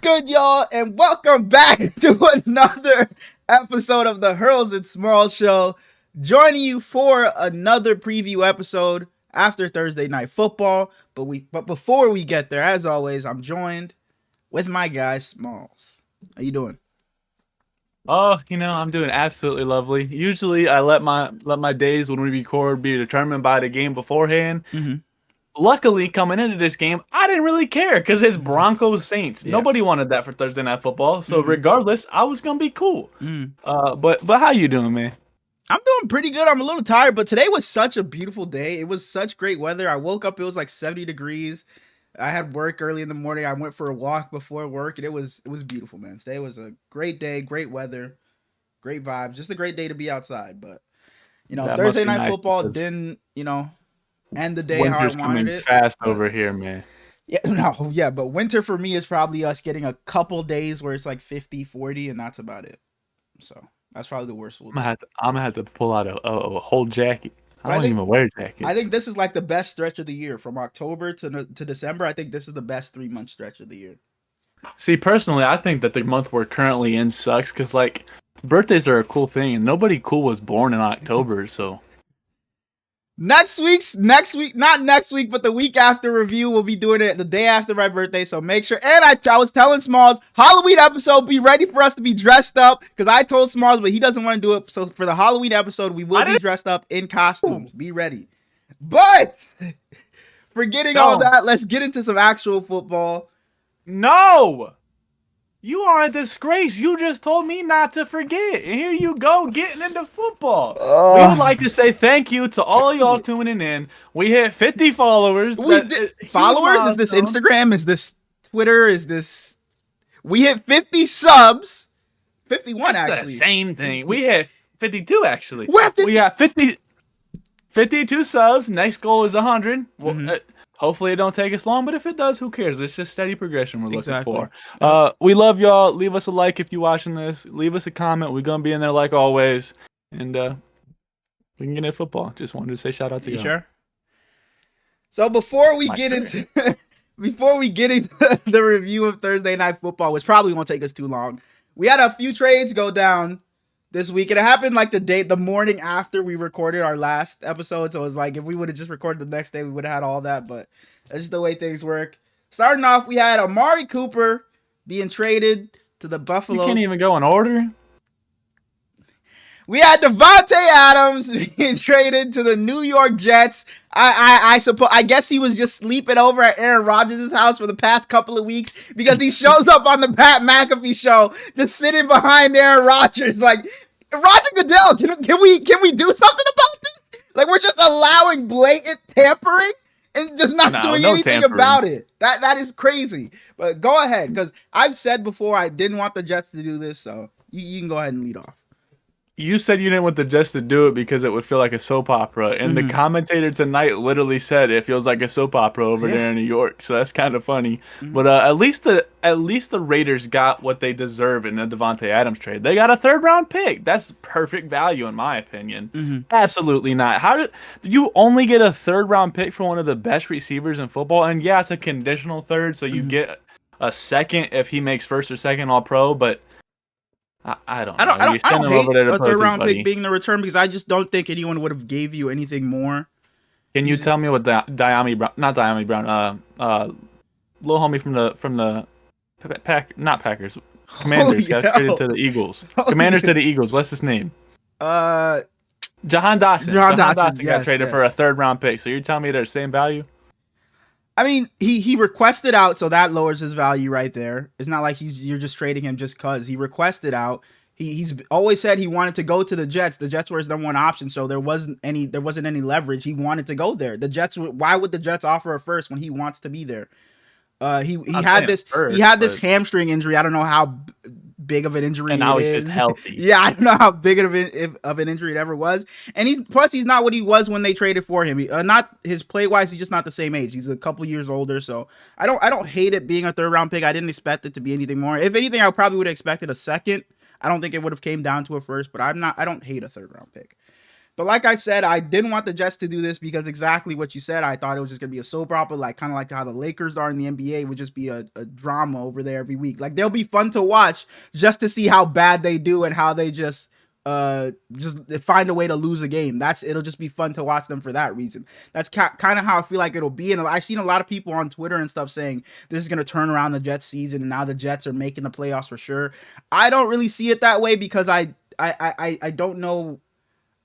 good, y'all, and welcome back to another episode of the Hurls and Smallz Show. Joining you for another preview episode after Thursday Night Football. But before we get there, as always, I'm joined with my guy Smallz. How you doing? Oh, I'm doing absolutely lovely. Usually, I let my days when we record be determined by the game beforehand. Mm-hmm. Luckily, coming into this game, I didn't really care because it's Broncos Saints. Yeah. Nobody wanted that for Thursday Night Football, so regardless, I was gonna be cool. But how you doing, man? I'm doing pretty good. I'm a little tired, but today was such a beautiful day. It was such great weather. I woke up, it was like 70 degrees. I had work early in the morning. I went for a walk before work, and it was beautiful, man. Today was a great day, great weather, great vibes. Just a great day to be outside. But That Thursday must be Night nice Football because didn't, end the day how I winter's wanted coming it. fast over here, man. But winter for me is probably us getting a couple days where it's like 50, 40, and that's about it. So that's probably the worst. I'm gonna have to pull out a whole jacket. I don't even wear jackets. I think this is like the best stretch of the year from October to December. I think this is the best 3-month stretch of the year. See, personally, I think that the month we're currently in sucks because, like, birthdays are a cool thing, and nobody cool was born in October, so. Not next week, but the week after review, we'll be doing it the day after my birthday, so make sure. And I was telling Smallz, Halloween episode, be ready for us to be dressed up, because I told Smallz, but he doesn't want to do it, so for the Halloween episode, we will be dressed up in costumes. Be ready. But, forgetting all that, let's get into some actual football. No! You are a disgrace. You just told me not to forget. And here you go, getting into football. We would like to say thank you to all of y'all tuning in. We hit 50 followers. Followers? Is this Instagram? Is this Twitter? We hit 50 subs. 51, That's actually. The same thing. We hit 52, actually. We got 52 subs. Next goal is 100. Hopefully it don't take us long, but if it does, who cares? It's just steady progression we're looking for. We love y'all. Leave us a like if you're watching this. Leave us a comment. We're going to be in there like always. And we can get into football. Just wanted to say shout out to y'all. Sure? So before we get into the review of Thursday Night Football, which probably won't take us too long, we had a few trades go down this week. It happened like the morning after we recorded our last episode. So it was like if we would have just recorded the next day, we would have had all that. But that's just the way things work. Starting off, we had Amari Cooper being traded to the Buffalo. You can't even go in order. We had Davante Adams being traded to the New York Jets. I guess he was just sleeping over at Aaron Rodgers' house for the past couple of weeks because he shows up on the Pat McAfee show just sitting behind Aaron Rodgers. Like, Roger Goodell, can we do something about this? Like, we're just allowing blatant tampering and just not doing anything about it. That is crazy. But go ahead, because I've said before I didn't want the Jets to do this, so you can go ahead and lead off. You said you didn't want the Jets to do it because it would feel like a soap opera. And the commentator tonight literally said it feels like a soap opera over there in New York. So that's kind of funny. But at least the Raiders got what they deserve in the Davante Adams trade. They got a 3rd-round pick. That's perfect value in my opinion. Absolutely not. How did you only get a 3rd-round pick for one of the best receivers in football? And yeah, it's a conditional 3rd, so you get a 2nd if he makes 1st or 2nd All-Pro, but I don't know. I don't hate a 3rd-round pick being the return because I just don't think anyone would have gave you anything more. Can you tell me what little homie from the Packers, Commanders got traded to the Eagles. Commanders to the Eagles. What's his name? Jahan Dotson. Jahan Dotson got traded for a 3rd-round pick. So you're telling me they're the same value? I mean, he requested out, so that lowers his value right there. It's not like you're just trading him just because he requested out. He's always said he wanted to go to the Jets. The Jets were his #1 option, so there wasn't any leverage. He wanted to go there. The Jets. Why would the Jets offer a 1st when he wants to be there? He had this hamstring injury. I don't know how big of an injury. And now he's just healthy. Yeah, I don't know how big of an injury it ever was. And he's not what he was when they traded for him. Not his play wise, he's just not the same age. He's a couple years older. So I don't hate it being a 3rd-round pick. I didn't expect it to be anything more. If anything, I probably would have expected a 2nd. I don't think it would have came down to a 1st, but I don't hate a 3rd-round pick. But like I said, I didn't want the Jets to do this because exactly what you said. I thought it was just gonna be a soap opera, like kind of like how the Lakers are in the NBA, would just be a drama over there every week. Like they'll be fun to watch just to see how bad they do and how they just find a way to lose a game. It'll just be fun to watch them for that reason. That's kind of how I feel like it'll be. And I've seen a lot of people on Twitter and stuff saying this is gonna turn around the Jets season and now the Jets are making the playoffs for sure. I don't really see it that way because I don't know.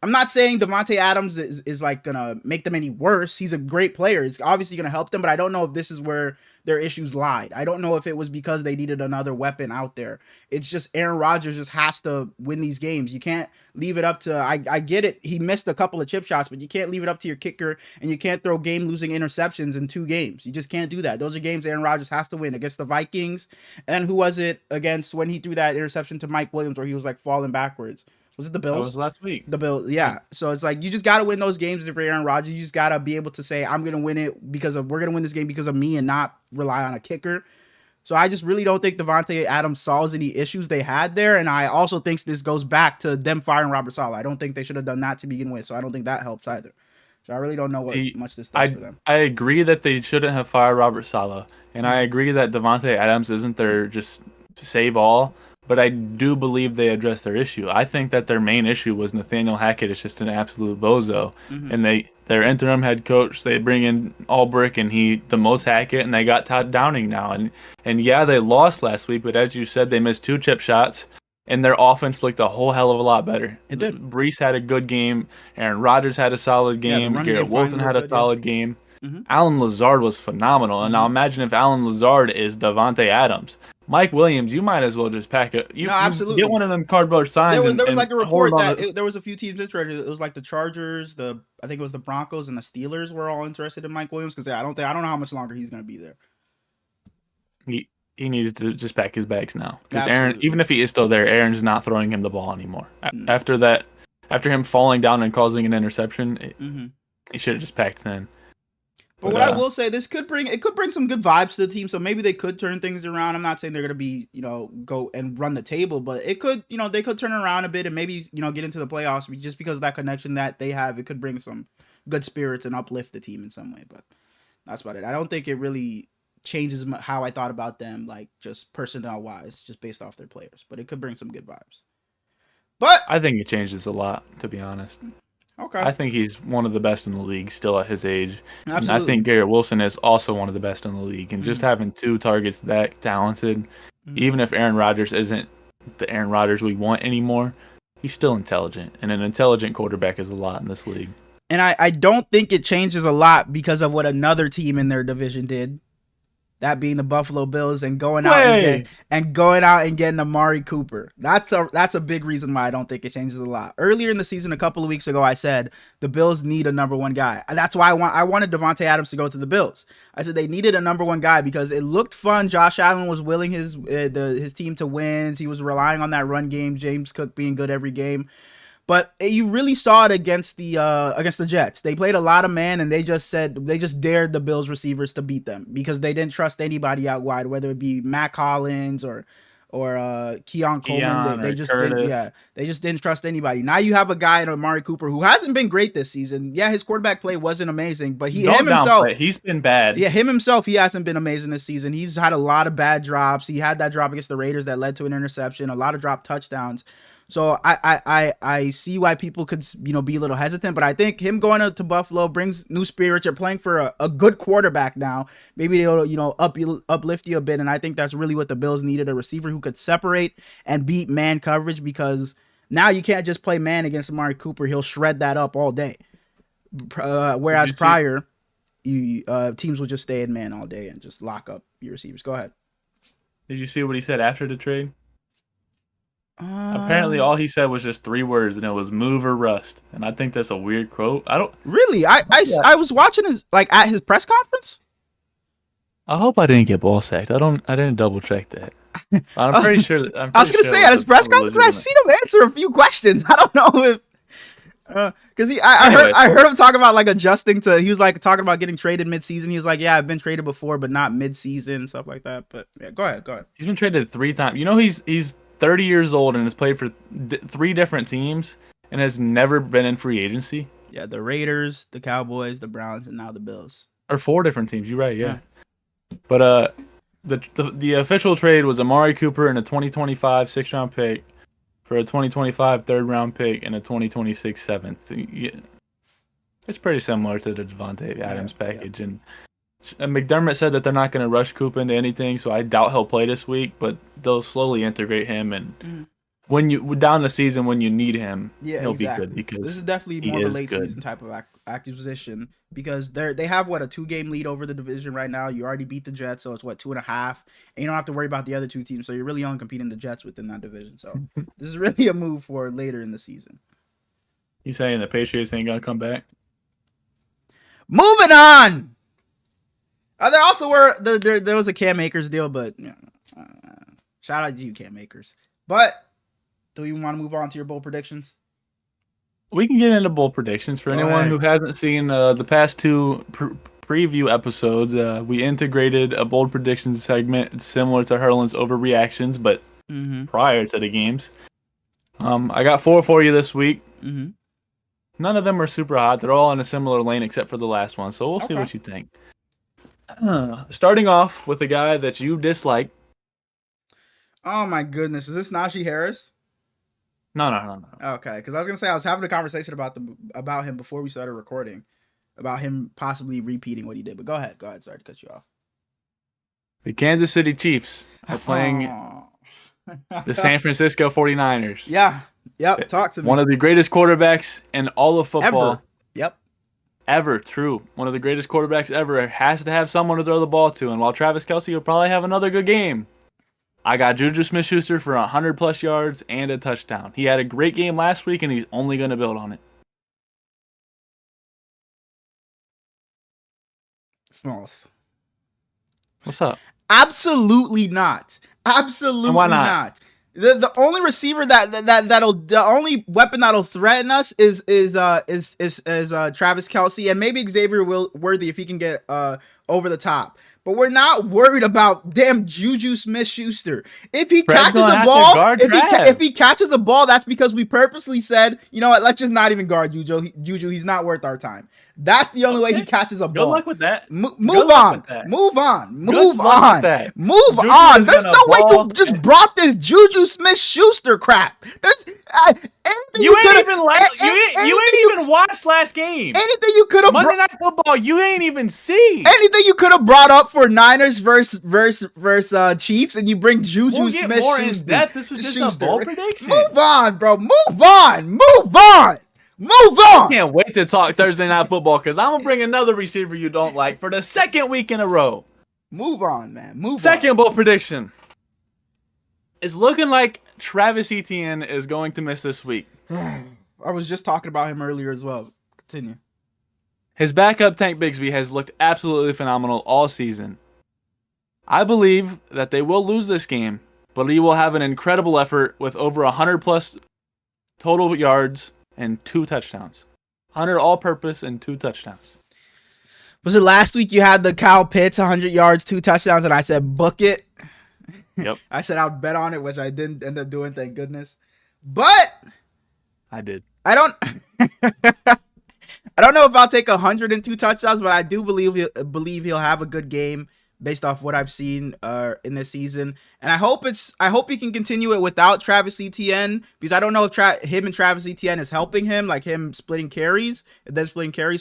I'm not saying Davante Adams is like gonna make them any worse. He's a great player. It's obviously gonna help them, but I don't know if this is where their issues lied. I don't know if it was because they needed another weapon out there. It's just Aaron Rodgers just has to win these games. You can't leave it up to. I get it. He missed a couple of chip shots, but you can't leave it up to your kicker, and you can't throw game-losing interceptions in 2 games. You just can't do that. Those are games Aaron Rodgers has to win against the Vikings. And who was it against when he threw that interception to Mike Williams where he was like falling backwards? Was it the Bills? That was last week. The Bills, yeah. So it's like you just got to win those games for Aaron Rodgers. You just got to be able to say, I'm going to win it because we're going to win this game because of me and not rely on a kicker. So I just really don't think Davante Adams solves any issues they had there. And I also think this goes back to them firing Robert Saleh. I don't think they should have done that to begin with. So I don't think that helps either. So I really don't know what much this does for them. I agree that they shouldn't have fired Robert Saleh. And I agree that Davante Adams isn't their just save all. But I do believe they addressed their issue. I think that their main issue was Nathaniel Hackett is just an absolute bozo. Mm-hmm. And their interim head coach, they bring in Albrick and the most Hackett, and they got Todd Downing now. And yeah, they lost last week, but as you said, they missed 2 chip shots, and their offense looked a whole hell of a lot better. It did. Brees had a good game. Aaron Rodgers had a solid game. Yeah, Garrett Wilson had a solid game. Mm-hmm. Alan Lazard was phenomenal. And now imagine if Alan Lazard is Davante Adams. Mike Williams, you might as well just pack it. No, absolutely. Get one of them cardboard signs. There was like a report that there was a few teams interested. It was like the Chargers, I think it was the Broncos and the Steelers were all interested in Mike Williams because I don't know how much longer he's going to be there. He needs to just pack his bags now because Aaron, even if he is still there, Aaron's not throwing him the ball anymore. Mm-hmm. After him falling down and causing an interception, he should have just packed then. But what I will say, this could bring some good vibes to the team. So maybe they could turn things around. I'm not saying they're going to be, go and run the table, but it could, they could turn around a bit and maybe, get into the playoffs just because of that connection that they have. It could bring some good spirits and uplift the team in some way. But that's about it. I don't think it really changes how I thought about them, like just personnel wise, just based off their players. But it could bring some good vibes. But I think it changes a lot, to be honest. Okay. I think he's one of the best in the league still at his age. Absolutely. And I think Garrett Wilson is also one of the best in the league. And just having 2 targets that talented, even if Aaron Rodgers isn't the Aaron Rodgers we want anymore, he's still intelligent. And an intelligent quarterback is a lot in this league. And I don't think it changes a lot because of what another team in their division did. That being the Buffalo Bills and going out and getting Amari Cooper. That's a big reason why I don't think it changes a lot. Earlier in the season, a couple of weeks ago, I said the Bills need a number 1 guy. And that's why I wanted Davante Adams to go to the Bills. I said they needed a number 1 guy because it looked fun. Josh Allen was willing his team to win. He was relying on that run game. James Cook being good every game. But you really saw it against the Jets. They played a lot of man, and they just dared the Bills receivers to beat them because they didn't trust anybody out wide, whether it be Matt Collins or Keon Coleman. They just didn't trust anybody. Now you have a guy in Amari Cooper who hasn't been great this season. Yeah, his quarterback play wasn't amazing, but he's been bad. Yeah, himself, he hasn't been amazing this season. He's had a lot of bad drops. He had that drop against the Raiders that led to an interception, a lot of dropped touchdowns. So I see why people could, be a little hesitant, but I think him going to Buffalo brings new spirits. You're playing for a good quarterback now. Maybe they'll, uplift you a bit. And I think that's really what the Bills needed, a receiver who could separate and beat man coverage, because now you can't just play man against Amari Cooper. He'll shred that up all day. Whereas prior, teams would just stay in man all day and just lock up your receivers. Go ahead. Did you see what he said after the trade? Apparently, all he said was just 3 words, and it was "move or rust." And I think that's a weird quote. I don't really. I was watching at his press conference. I hope I didn't get ball sacked. I didn't double check that. I'm pretty sure. I was gonna say at his press conference, I seen him answer a few questions. I don't know if because I heard him talk about like adjusting to. He was like talking about getting traded mid-season. He was like, "Yeah, I've been traded before, but not mid-season and stuff like that." But yeah, go ahead. He's been traded 3 times. He's 30 years old and has played for 3 different teams, and has never been in free agency. Yeah, the Raiders, the Cowboys, the Browns, and now the Bills. Or 4 different teams. You're right, yeah. But the official trade was Amari Cooper and a 2025 6th-round pick for a 2025 3rd-round pick and a 2026 7th. Yeah. It's pretty similar to the Davante Adams package. And McDermott said that they're not going to rush Coop into anything, so I doubt he'll play this week, but they'll slowly integrate him. And when you down the season, when you need him, he'll be good. Because this is definitely more of a late season type of acquisition because they have, a 2-game lead over the division right now. You already beat the Jets, so it's 2.5, and you don't have to worry about the other 2 teams, so you're really only competing the Jets within that division. So this is really a move for later in the season. You saying the Patriots ain't going to come back? Moving on. There also were there was a Cam Akers deal, but shout out to you, Cam Akers. But do we want to move on to your bold predictions? We can get into bold predictions for anyone who hasn't seen the past 2 preview episodes. We integrated a bold predictions segment similar to Hurlin's overreactions, but prior to the games. I got 4 for you this week. None of them are super hot. They're all in a similar lane except for the last one. So we'll see what you think. Starting off with a guy that you dislike. Oh my goodness. Is this Najee Harris? No. Okay, because I was going to say I was having a conversation about him before we started recording. About him possibly repeating what he did. But go ahead. Sorry to cut you off. The Kansas City Chiefs are playing the San Francisco 49ers. Yeah. Yep, talk to me. One of the greatest quarterbacks in all of football. Ever. Yep. Ever, true. One of the greatest quarterbacks ever has to have someone to throw the ball to. And while Travis Kelce will probably have another good game, I got Juju Smith-Schuster for 100-plus yards and a touchdown. He had a great game last week, and he's only going to build on it. Smallz. What's up? Absolutely not. Absolutely why not? The only receiver the only weapon that'll threaten us is Travis Kelce and maybe Xavier Worthy if he can get over the top. But we're not worried about damn Juju Smith-Schuster. If he catches a ball, if he catches a ball, that's because we purposely said, you know what, let's just not even guard Juju. He's not worth our time. That's the only way he catches a ball. Good luck with that. Move on. There's no way you just brought this Juju Smith-Schuster crap. You ain't even watched last game. Anything you could have Monday Night Football, you ain't even see. Anything you could have brought up for Niners versus Chiefs, and you bring Juju Smith-Schuster. More in depth. This was just a bold prediction. Move on, bro. Move on. I can't wait to talk Thursday Night Football because I'm going to bring another receiver you don't like for the 2nd week in a row. Move on, man. Second bold prediction. It's looking like Travis Etienne is going to miss this week. I was just talking about him earlier as well. Continue. His backup, Tank Bigsby, has looked absolutely phenomenal all season. I believe that they will lose this game, but he will have an incredible effort with over 100-plus total yards and 2 touchdowns. 100 all-purpose and 2 touchdowns. Was it last week you had the Kyle Pitts 100 yards, 2 touchdowns, and I said book it? Yep. I said I'd bet on it, which I didn't end up doing, thank goodness. But I did. I don't know if I'll take 102 touchdowns, but I do believe he'll have a good game based off what I've seen in this season. And I hope he can continue it without Travis Etienne, because I don't know if him and Travis Etienne is helping him, like him splitting carries.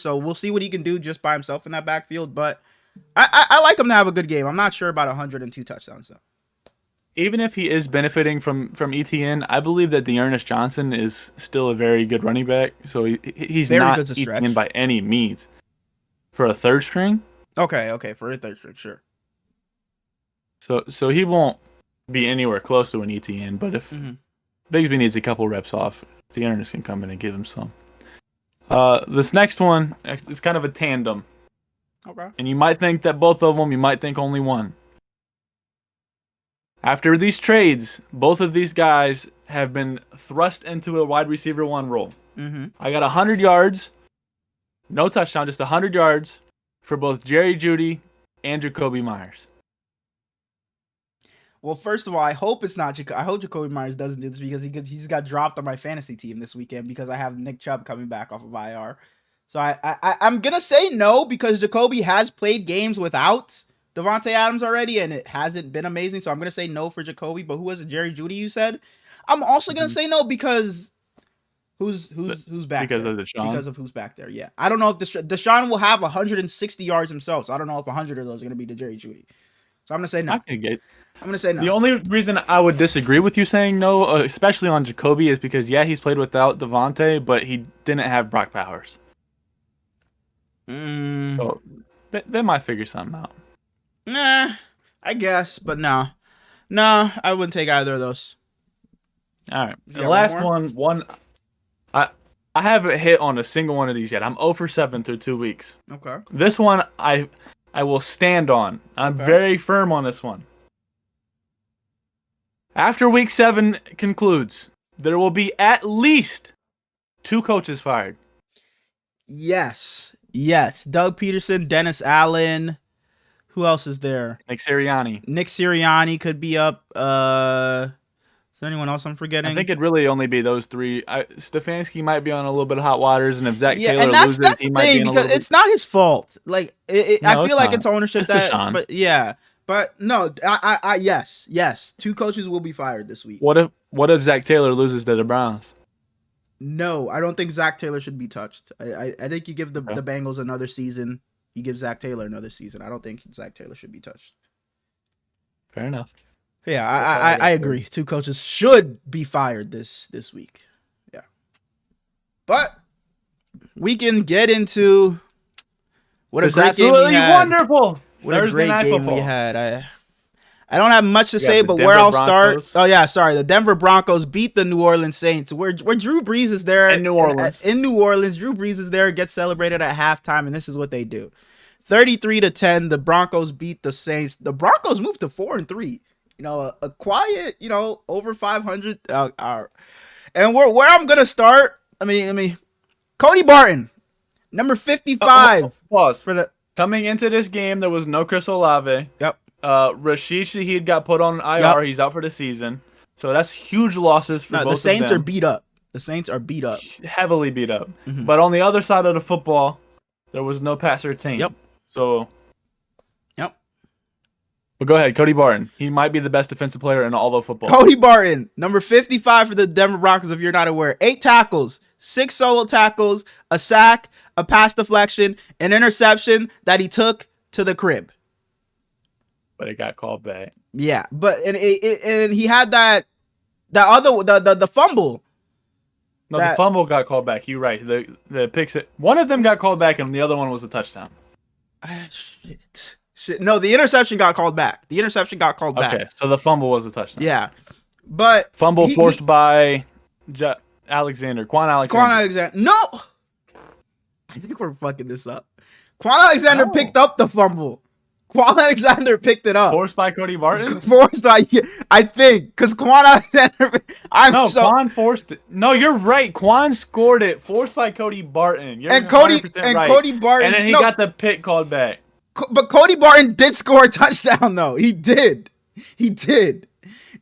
So we'll see what he can do just by himself in that backfield. But I like him to have a good game. I'm not sure about 102 touchdowns though. Even if he is benefiting from Etienne, I believe that Dearness Johnson is still a very good running back. So he's very not Etienne by any means. For a 3rd string? Okay, for a 3rd string, sure. So he won't be anywhere close to an Etienne, but if Bigsby needs a couple reps off, Dearness can come in and give him some. This next one is kind of a tandem. Okay. And you might think that both of them, you might think only one. After these trades, both of these guys have been thrust into a wide receiver 1 role. I got 100 yards, no touchdown, just 100 yards for both Jerry Jeudy and Jacoby Myers. Well, first of all, I hope it's not. I hope Jacoby Myers doesn't do this because he just got dropped on my fantasy team this weekend because I have Nick Chubb coming back off of IR. So I'm gonna say no because Jacoby has played games without Davante Adams already, and it hasn't been amazing. So I'm gonna say no for Jacoby. But who was it? Jerry Jeudy, you said? I'm also gonna say no because who's back because there? of Deshaun? Because of who's back there. Yeah, I don't know if Deshaun will have 160 yards himself. So I don't know if 100 of those are gonna be to Jerry Jeudy. So I'm gonna say no. I'm gonna say no. The only reason I would disagree with you saying no, especially on Jacoby, is because he's played without Davante, but he didn't have Brock Powers. So they might figure something out. Nah, I guess, but no, I wouldn't take either of those. All right, the last one. I haven't hit on a single one of these yet. I'm 0 for 7 through 2 weeks. Okay. This one I will stand on. I'm very firm on this one. After week 7 concludes, there will be at least 2 coaches fired. Yes. Doug Peterson, Dennis Allen. Who else is there? Nick Sirianni could be up. Is there anyone else I'm forgetting? I think it'd really only be those 3. Stefanski might be on a little bit of hot waters, and if Zach Taylor and that's loses, he the might thing, be in a because little it's not his fault. Like I feel like it's ownership it's that, Deshaun. but yeah. But no, yes. 2 coaches will be fired this week. What if Zach Taylor loses to the Browns? No, I don't think Zach Taylor should be touched. I think you give the Bengals another season. You give Zach Taylor another season. I don't think Zach Taylor should be touched. Fair enough. Yeah, I agree. 2 coaches should be fired this week. Yeah. But we can get into what a great game we had. Wonderful. What a great game we had. I don't have much to say, but where I'll start. Oh yeah, sorry. The Denver Broncos beat the New Orleans Saints. Where Drew Brees is there in New Orleans. In New Orleans, Drew Brees is there, gets celebrated at halftime, and this is what they do. 33-10, the Broncos beat the Saints. The Broncos moved to 4-3. You know, a quiet, over 500. And where I'm gonna start. I mean, Cody Barton, number 55. Pause. For the coming into this game, there was no Chris Olave. Yep. Rashid Shaheed got put on IR. Yep. He's out for the season. So that's huge losses for both of them. The Saints are beat up. The Saints are beat up. Heavily beat up. Mm-hmm. But on the other side of the football, there was no passer team. Yep. So. Yep. But go ahead, Cody Barton. He might be the best defensive player in all of football. Cody Barton, number 55 for the Denver Broncos, if you're not aware. 8 tackles, 6 solo tackles, a sack, a pass deflection, an interception that he took to the crib. But it got called back. Yeah, but and he had the fumble. No, the fumble got called back. You're right. The picks. One of them got called back, and the other one was a touchdown. Shit. No, the interception got called back. Back. Okay, so the fumble was a touchdown. Yeah, but fumble forced by Quan Alexander. No, I think we're fucking this up. Quan Alexander picked up the fumble. Quan Alexander picked it up. Forced by Cody Barton? I think. Because Quan Alexander... Quan forced it. No, you're right. Quan scored it. Forced by Cody Barton. You're Cody Barton... And then he got the pick called back. But Cody Barton did score a touchdown, though. He did.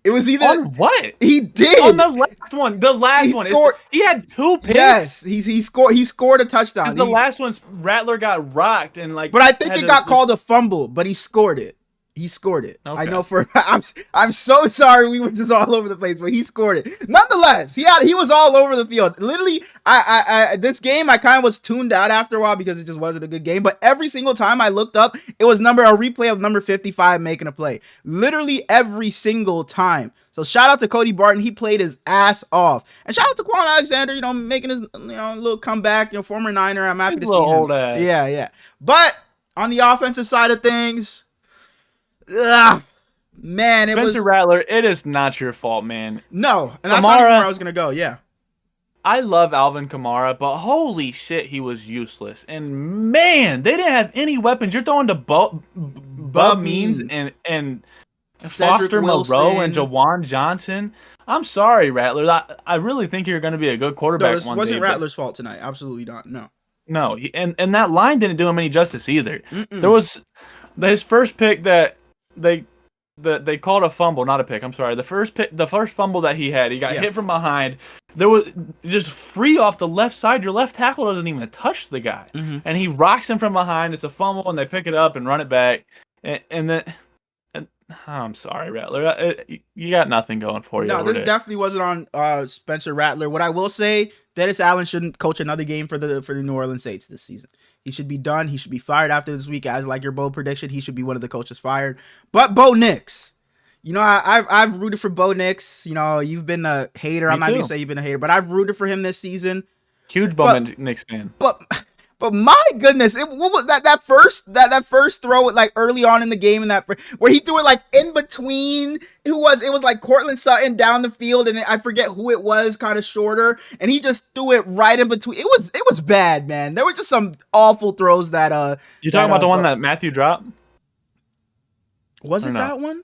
It was either... On what? He did. On the last one. He had 2 picks. Yes, he scored a touchdown. Because the last one, Rattler got rocked and But I think it got called a fumble, but he scored it. Okay. I know I'm so sorry we were just all over the place, but he scored it. Nonetheless, he was all over the field. Literally, this game I kind of was tuned out after a while because it just wasn't a good game. But every single time I looked up, it was a replay of number 55 making a play. Literally every single time. So shout out to Cody Barton. He played his ass off. And shout out to Quan Alexander, making his little comeback, former Niner. I'm happy to see him. Old ass. Yeah. But on the offensive side of things, man, Spencer Rattler, it is not your fault, man. No, and that's not even where I was gonna go. Yeah, I love Alvin Kamara, but holy shit, he was useless. And man, they didn't have any weapons. You're throwing to Bub Means and Foster Moreau and Jawan Johnson. I'm sorry, Rattler. I really think you're going to be a good quarterback. No, this wasn't Rattler's fault tonight. Absolutely not. No. And that line didn't do him any justice either. There was his first pick that they they called a fumble, not a pick. I'm sorry. The first fumble that he had, he got hit from behind. There was just free off the left side. Your left tackle doesn't even touch the guy, and he rocks him from behind. It's a fumble, and they pick it up and run it back, and then. I'm sorry, Rattler. You got nothing going for you. No, this there. definitely wasn't on Spencer Rattler. What I will say, Dennis Allen shouldn't coach another game for the New Orleans Saints this season. He should be done. He should be fired after this week. As like your bold prediction, he should be one of the coaches fired. But Bo Nix, I've rooted for Bo Nix. You've been a hater. I'm not going to say you've been a hater, but I've rooted for him this season. Huge Bo Nix fan. But my goodness, what was that first throw like early on in the game where he threw it like in between it was like Cortland Sutton down the field, and I forget who it was, kind of shorter, and he just threw it right in between. It was bad, man. There were just some awful throws that You're talking about the one that Matthew dropped? Was it that one?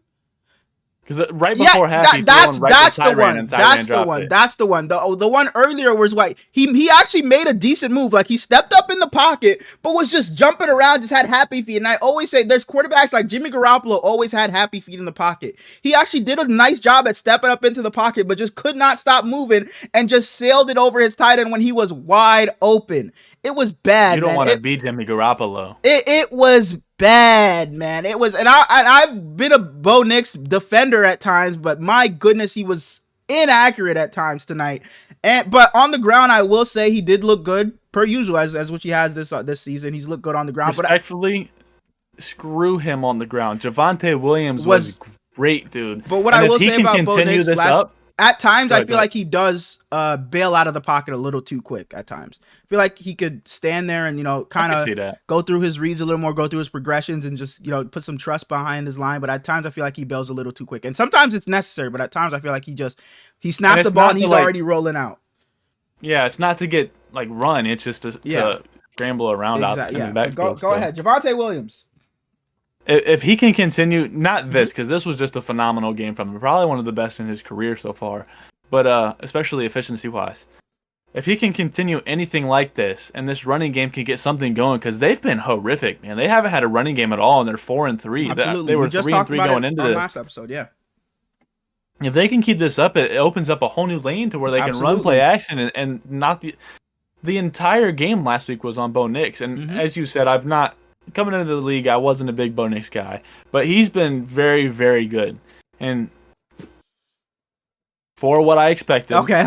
Because right before half, that's the one. The one earlier was like he actually made a decent move. Like he stepped up in the pocket, but was just jumping around, just had happy feet. And I always say there's quarterbacks like Jimmy Garoppolo always had happy feet in the pocket. He actually did a nice job at stepping up into the pocket, but just could not stop moving and just sailed it over his tight end when he was wide open. It was bad. You don't want to beat Jimmy Garoppolo. It was bad, man. It was, and I've been a Bo Nix defender at times, but my goodness, he was inaccurate at times tonight. But on the ground, I will say he did look good per usual, as what he has this season. He's looked good on the ground. Respectfully, screw him on the ground. Javonte Williams was great, dude. But what I will say about Bo Nix at times, I feel like he does bail out of the pocket a little too quick at times. I feel like he could stand there and, kind of go through his reads a little more, go through his progressions and just, put some trust behind his line. But at times I feel like he bails a little too quick. And sometimes it's necessary, but at times I feel like he snaps the ball and he's already rolling out. Yeah, it's not to get, run. It's just to scramble around out in the backfield. Go ahead. Javonte Williams. If he can continue, not this, because this was just a phenomenal game from him, probably one of the best in his career so far, but especially efficiency-wise. If he can continue anything like this, and this running game can get something going, because they've been horrific, man. They haven't had a running game at all, and they're 4-3. Absolutely. They were 3-3 going into this last episode, yeah. If they can keep this up, it opens up a whole new lane to where they can run play action, and not the entire game last week was on Bo Nix, and as you said, coming into the league, I wasn't a big Bo Nix guy, but he's been very, very good. And for what I expected. Okay.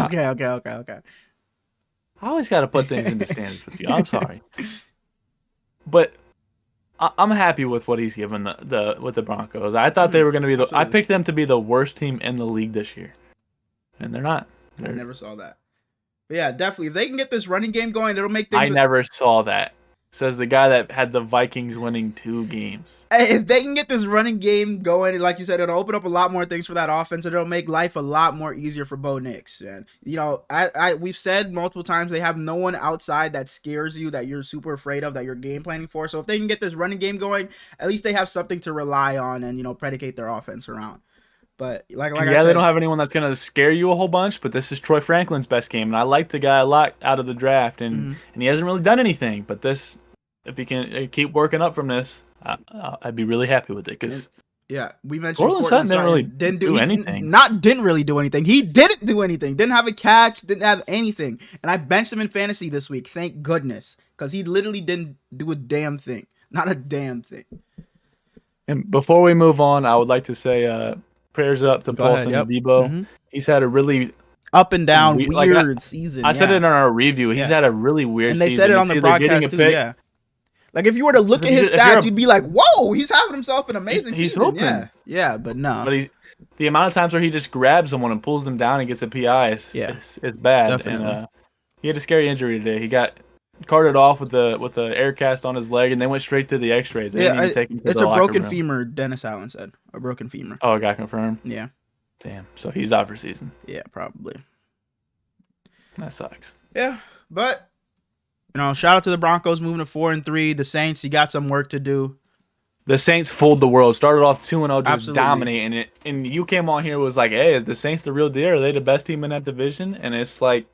I always got to put things into standards with you. I'm sorry. But I'm happy with what he's given with the Broncos. I thought they were going to be I picked them to be the worst team in the league this year. And they're not. I never saw that. But yeah, definitely. If they can get this running game going, it'll make things... I never saw that. Says the guy that had the Vikings winning 2 games. If they can get this running game going, like you said, it'll open up a lot more things for that offense, and it'll make life a lot more easier for Bo Nix. And we've said multiple times they have no one outside that scares you, that you're super afraid of, that you're game planning for. So if they can get this running game going, at least they have something to rely on and predicate their offense around. But like I said, they don't have anyone that's gonna scare you a whole bunch. But this is Troy Franklin's best game, and I like the guy a lot out of the draft, and he hasn't really done anything. But this, if he can keep working up from this, I'd be really happy with it. Because we mentioned Cortland Sutton didn't do anything. Didn't really do anything. He didn't do anything. Didn't have a catch. Didn't have anything. And I benched him in fantasy this week. Thank goodness, because he literally didn't do a damn thing. Not a damn thing. And before we move on, I would like to say prayers up to Paulson and Debo. He's had a really up and down weird season. I said it in our review. He's had a really weird season. And they said it on the broadcast too. Yeah. Like if you were to look at his stats, you'd be like, "Whoa, he's having himself an amazing season." He's open. Yeah, but no. But the amount of times where he just grabs someone and pulls them down and gets a PI is bad. Definitely. And he had a scary injury today. He got carted off with the air cast on his leg, and they went straight to the X-rays. They didn't even take him to it's the a broken room. Femur. Dennis Allen said a broken femur. Oh, it got confirmed. Yeah. Damn. So he's out for season. Yeah, probably. That sucks. Yeah, but shout out to the Broncos moving to 4-3. The Saints, you got some work to do. The Saints fooled the world. Started off 2-0, just dominating it. And you came on here and was like, "Hey, is the Saints the real deal? Are they the best team in that division?" And it's like,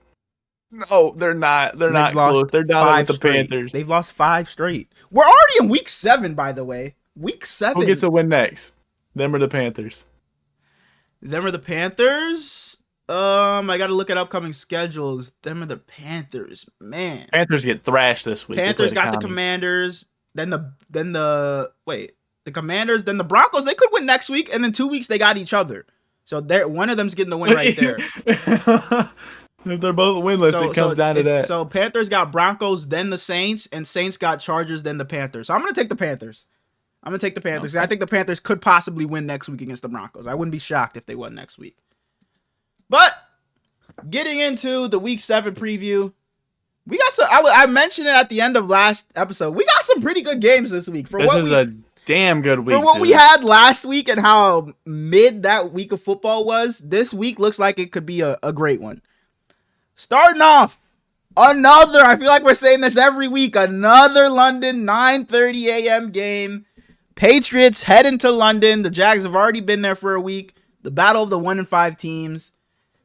no, they're not. They're not close. They're down with the Panthers. They've lost 5 straight. We're already in week 7, by the way. Week 7. Who gets a win next? Them or the Panthers? Them or the Panthers? I got to look at upcoming schedules. Them or the Panthers? Man. Panthers get thrashed this week. Panthers got the Commanders. Then the Commanders. Then the Broncos. They could win next week, and then 2 weeks they got each other. So one of them's getting the win right there. If they're both winless, it comes down to that. So Panthers got Broncos, then the Saints, and Saints got Chargers, then the Panthers. So I'm gonna take the Panthers. Okay. I think the Panthers could possibly win next week against the Broncos. I wouldn't be shocked if they won next week. But getting into the Week 7 preview, we got some. I mentioned it at the end of last episode. We got some pretty good games this week. This is a damn good week. For what we had last week and how mid that week of football was, this week looks like it could be a great one. Starting off, I feel like we're saying this every week, another London 9:30 a.m. game. Patriots head into London. The Jags have already been there for a week. The battle of the 1-5 teams.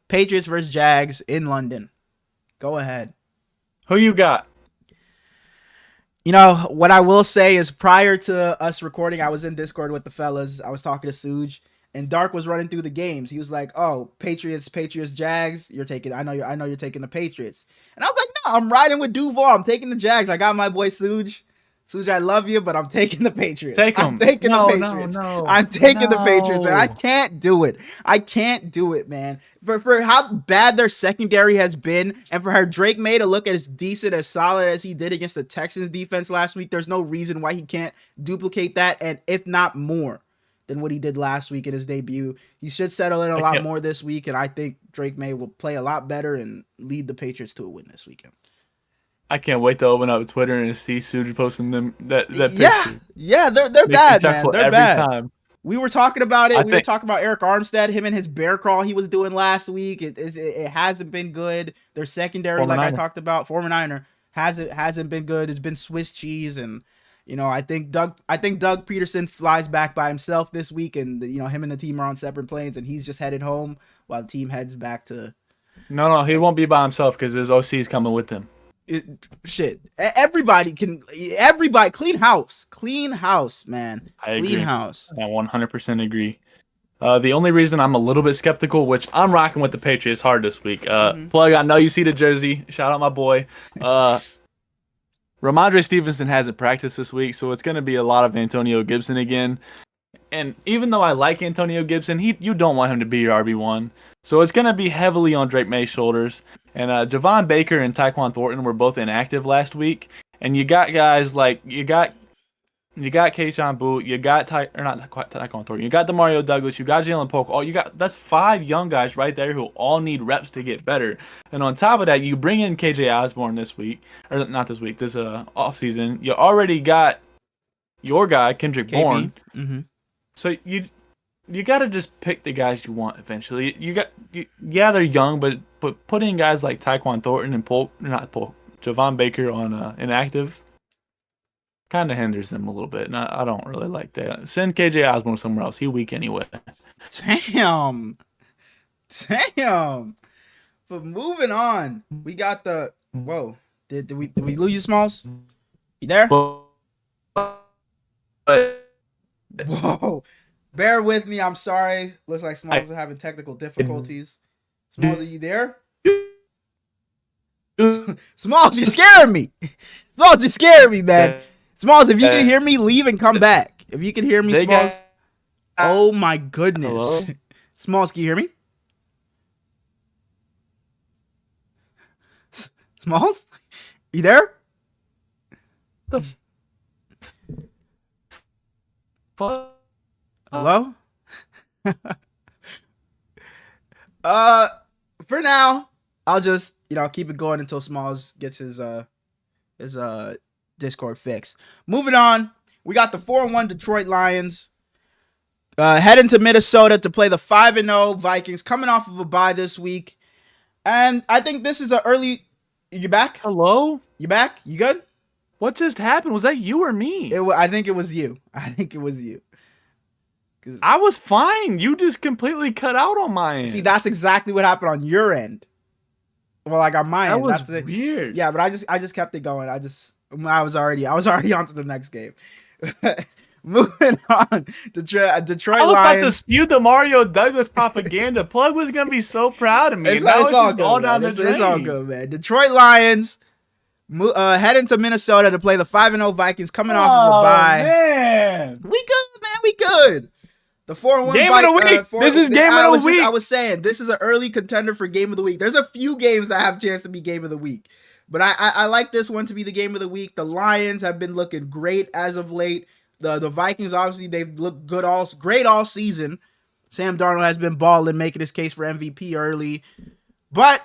Patriots versus Jags in London. Go ahead. Who you got? You know, what I will say is prior to us recording, I was in Discord with the fellas. I was talking to Suj, and Dark was running through the games. He was like, "Oh, Patriots, Jags. I know you're taking the Patriots." And I was like, "No, I'm riding with Duval. I'm taking the Jags. I got my boy Suj. Suj, I love you, but I'm taking the Patriots. Take them. I'm taking the Patriots. I'm taking the Patriots, man. I can't do it, man. For how bad their secondary has been, and for her Drake May to look as decent, as solid as he did against the Texans defense last week, there's no reason why he can't duplicate that, and if not more than what he did last week in his debut. He should settle in a lot more this week, and I think Drake May will play a lot better and lead the Patriots to a win this weekend. I can't wait to open up Twitter and see Suji posting them that picture. Yeah, they're bad, man. They're bad. Time. We were talking about it. We were talking about Eric Armstead, him and his bear crawl he was doing last week. It hasn't been good. Their secondary, I talked about, former Niner, hasn't been good. It's been Swiss cheese, and I think Doug Peterson flies back by himself this week, and him and the team are on separate planes, and he's just headed home while the team heads back to. No, he won't be by himself because his OC is coming with him. Everybody clean house, man. I agree. Clean house. I 100% agree. The only reason I'm a little bit skeptical, which I'm rocking with the Patriots hard this week. Plug, I know you see the jersey. Shout out my boy. Ramondre Stevenson hasn't practiced this week, so it's going to be a lot of Antonio Gibson again. And even though I like Antonio Gibson, you don't want him to be your RB1. So it's going to be heavily on Drake May's shoulders. And Javon Baker and Tyquan Thornton were both inactive last week. And you got guys like, you got Keyshawn Boot, you got not quite Tyquan Thornton, you got Demario Douglas, you got Jalen Polk. That's 5 young guys right there who all need reps to get better. And on top of that, you bring in KJ Osborne this week, or not this week, this offseason. You already got your guy, Kendrick Bourne. Mm-hmm. So you got to just pick the guys you want eventually. They're young, but putting guys like Tyquan Thornton and Javon Baker on inactive kind of hinders them a little bit. And I don't really like that. Send KJ Osborne somewhere else. He's weak anyway. Damn. But moving on, we got the whoa. Did we lose you, Smallz? You there? Whoa. Bear with me. I'm sorry. Looks like Smallz is having technical difficulties. Smallz, are you there? Smallz, you're scaring me. Smallz, you're scaring me, man. Smallz, if you can hear me, leave and come back. If you can hear me, Smallz. Oh my goodness. Hello? Smallz, can you hear me? Smallz? You there? Hello? For now, I'll just, keep it going until Smallz gets his Discord fixed. Moving on, we got the 4-1 Detroit Lions heading to Minnesota to play the 5-0 Vikings, coming off of a bye this week. And I think this is an early. You back? Hello? You back? You good? What just happened? Was that you or me? I think it was you. I was fine. You just completely cut out on my end. See, that's exactly what happened on your end. Well, like on my end. That was weird. Yeah, but I just kept it going. I was already on to the next game. Moving on. I Detroit was about to Lions. spew the Mario Douglas propaganda. Plug was gonna be so proud of me, and now It's it's all just all good, down man. the It's all drain. good, man. Detroit Lions heading to Minnesota to play the 5-0 Vikings coming off of a Oh bye. man, We good, man. We good. The 4-1 game of the week. This is game of the I week. was saying this is an early contender for game of the week. There's a few games that have a chance to be game of the week, but I like this one to be the game of the week. The Lions have been looking great as of late. The Vikings obviously they've looked great all season. Sam Darnold has been balling, making his case for MVP early, but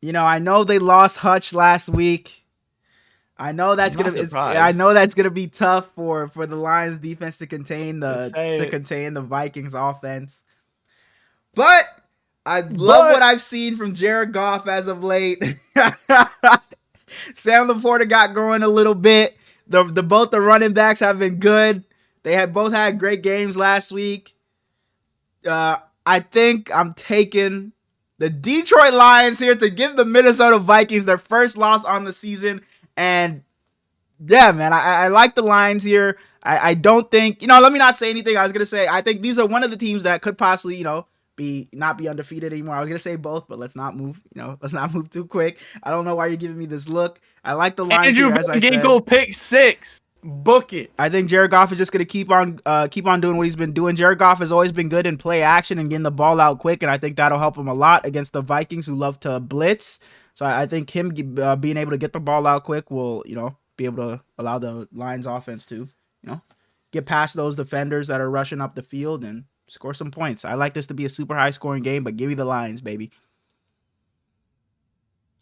I know they lost Hutch last week. I know that's gonna be tough for the Lions defense to contain the Vikings offense. But I love what I've seen from Jared Goff as of late. Sam Laporta got going a little bit. Both the running backs have been good. They have both had great games last week. I think I'm taking the Detroit Lions here to give the Minnesota Vikings their first loss on the season. And yeah, man, I like the Lions here. I don't think, let me not say anything. I was going to say, I think these are one of the teams that could possibly, not be undefeated anymore. I was going to say both, but let's not move, let's not move too quick. I don't know why you're giving me this look. I like the Lions here, as I said. Ginkle pick 6. Book it. I think Jared Goff is just going to keep on doing what he's been doing. Jared Goff has always been good in play action and getting the ball out quick, and I think that'll help him a lot against the Vikings who love to blitz. So I think him being able to get the ball out quick will, be able to allow the Lions offense to, get past those defenders that are rushing up the field and score some points. I like this to be a super high scoring game, but give me the Lions, baby.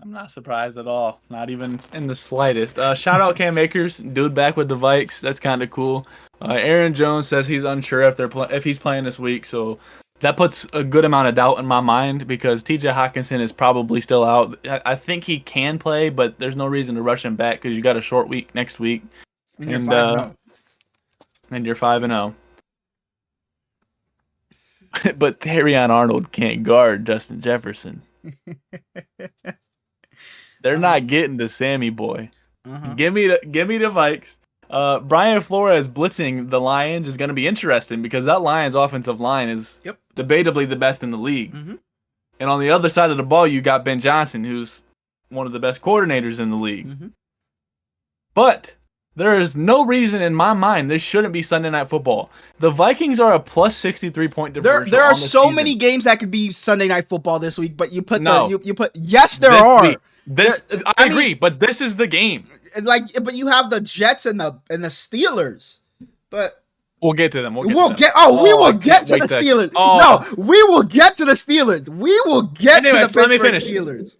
I'm not surprised at all. Not even in the slightest. Shout out Cam Akers, dude back with the Vikes. That's kind of cool. Aaron Jones says he's unsure if he's playing this week, so that puts a good amount of doubt in my mind because T.J. Hockenson is probably still out. I think he can play, but there's no reason to rush him back because you got a short week next week. And you're 5-0. And you're 5-0. But Terrion Arnold can't guard Justin Jefferson. They're not getting to Sammy boy. Give me the Vikes. Brian Flores blitzing the Lions is going to be interesting because that Lions offensive line is debatably the best in the league. And on the other side of the ball, you got Ben Johnson, who's one of the best coordinators in the league. But there is no reason in my mind this shouldn't be Sunday Night Football. The Vikings are a plus 63 point differential. There are so season. many games that could be Sunday Night Football this week, but you put yes, there are. I agree, but this is the game. But you have the Jets and the Steelers. But we'll get to them. We will get to the Steelers. We will get to the Steelers. We will get to the Pittsburgh Steelers.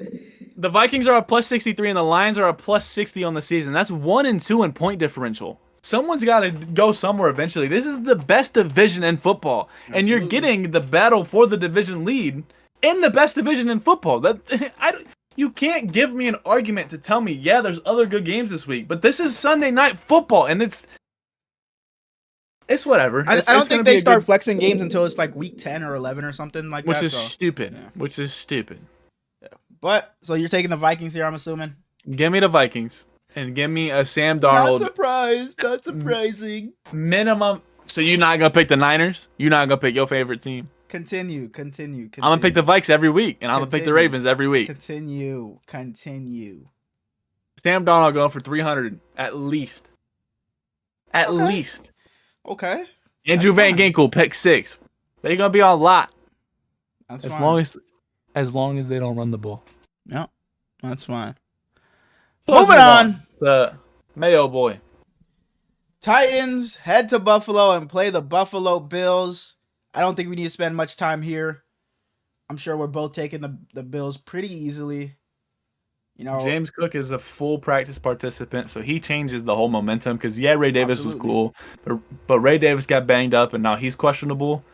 The Vikings are a plus 63 and the Lions are a plus 60 on the season. That's 1-2 in point differential. Someone's got to go somewhere eventually. This is the best division in football, and you're getting the battle for the division lead in the best division in football. You can't give me an argument to tell me, yeah, there's other good games this week, but this is Sunday Night Football, and it's whatever. I don't think they start flexing games until it's like week 10 or 11 or something like that. Which is stupid. Yeah. But, so you're taking the Vikings here, I'm assuming? Give me the Vikings, and give me a Sam Darnold. Not surprising. Minimum. So you're not going to pick the Niners? You're not going to pick your favorite team? Continue. I'm going to pick the Vikes every week, and I'm going to pick the Ravens every week. Continue. Sam Darnold going for 300 at least. At least. Okay. Andrew Van Ginkel, pick 6. They're going to be on a lot. That's as fine. long as they don't run the ball. Yep. That's fine. So moving on. The Mayo boy. Titans head to Buffalo and play the Buffalo Bills. I don't think we need to spend much time here. I'm sure we're both taking the Bills pretty easily. James Cook is a full practice participant, so he changes the whole momentum. Because Ray Davis was cool, but Ray Davis got banged up, and now he's questionable.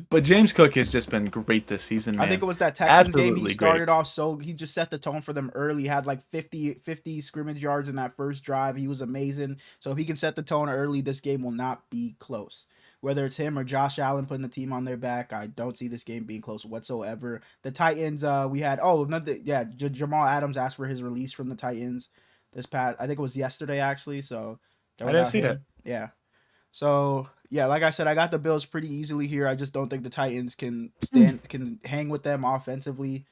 But James Cook has just been great this season, man. I think it was that Texans game. He started off so he just set the tone for them early. He had like 50 scrimmage yards in that first drive. He was amazing. So if he can set the tone early, this game will not be close. Whether it's him or Josh Allen putting the team on their back, I don't see this game being close whatsoever. The Titans, we had Jamal Adams asked for his release from the Titans I think it was yesterday actually. So I didn't see that. Yeah. So yeah, like I said, I got the Bills pretty easily here. I just don't think the Titans can hang with them offensively.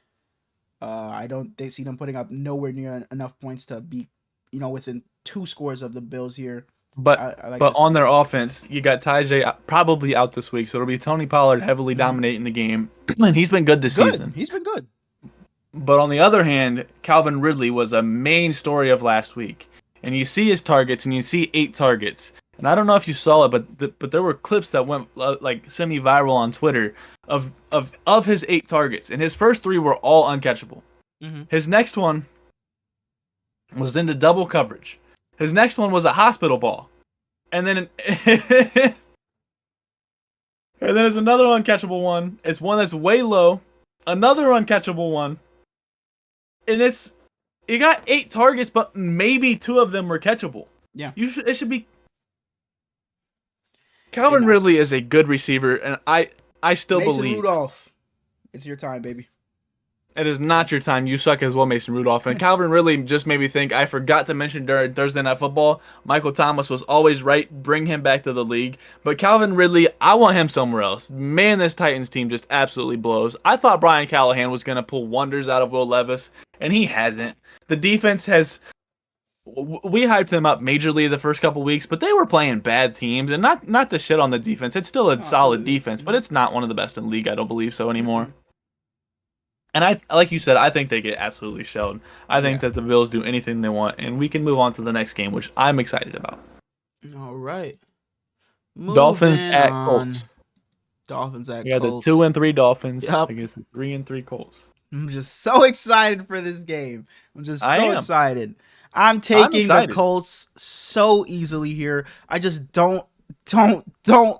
I don't see them putting up nowhere near enough points to be, within 2 scores of the Bills here. But I like but this on one. their offense, you got Tajay probably out this week, so it'll be Tony Pollard heavily Mhm. dominating the game, and he's been good this Good. season. He's been good. But on the other hand, Calvin Ridley was a main story of last week, and you see his targets, and you see 8 targets. And I don't know if you saw it, but there were clips that went like semi-viral on Twitter of his 8 targets, and his first 3 were all uncatchable. Mm-hmm. His next one was into double coverage. His next one was a hospital ball. And then and then there's another uncatchable one. It's one that's way low. Another uncatchable one. And you got 8 targets, but maybe 2 of them were catchable. Yeah. It should be Calvin Ridley is a good receiver, and I still Mason believe Rudolph. It's your time, baby. it is not your time. You suck as well, Mason Rudolph. And Calvin Ridley just made me think, I forgot to mention during Thursday Night Football, Michael Thomas was always right. Bring him back to the league. But Calvin Ridley, I want him somewhere else. Man, this Titans team just absolutely blows. I thought Brian Callahan was going to pull wonders out of Will Levis, and he hasn't. The defense has... We hyped them up majorly the first couple weeks, but they were playing bad teams. And not to shit on the defense. It's still a solid defense, but it's not one of the best in the league. I don't believe so anymore. Mm-hmm. And like you said, I think they get absolutely shelled. I think that the Bills do anything they want, and we can move on to the next game, which I'm excited about. All right. Dolphins at Colts. Dolphins at Colts. Yeah, the 2-3 Dolphins against the 3-3 Colts. I'm just so excited for this game. I'm just so excited. I'm taking the Colts so easily here. I just don't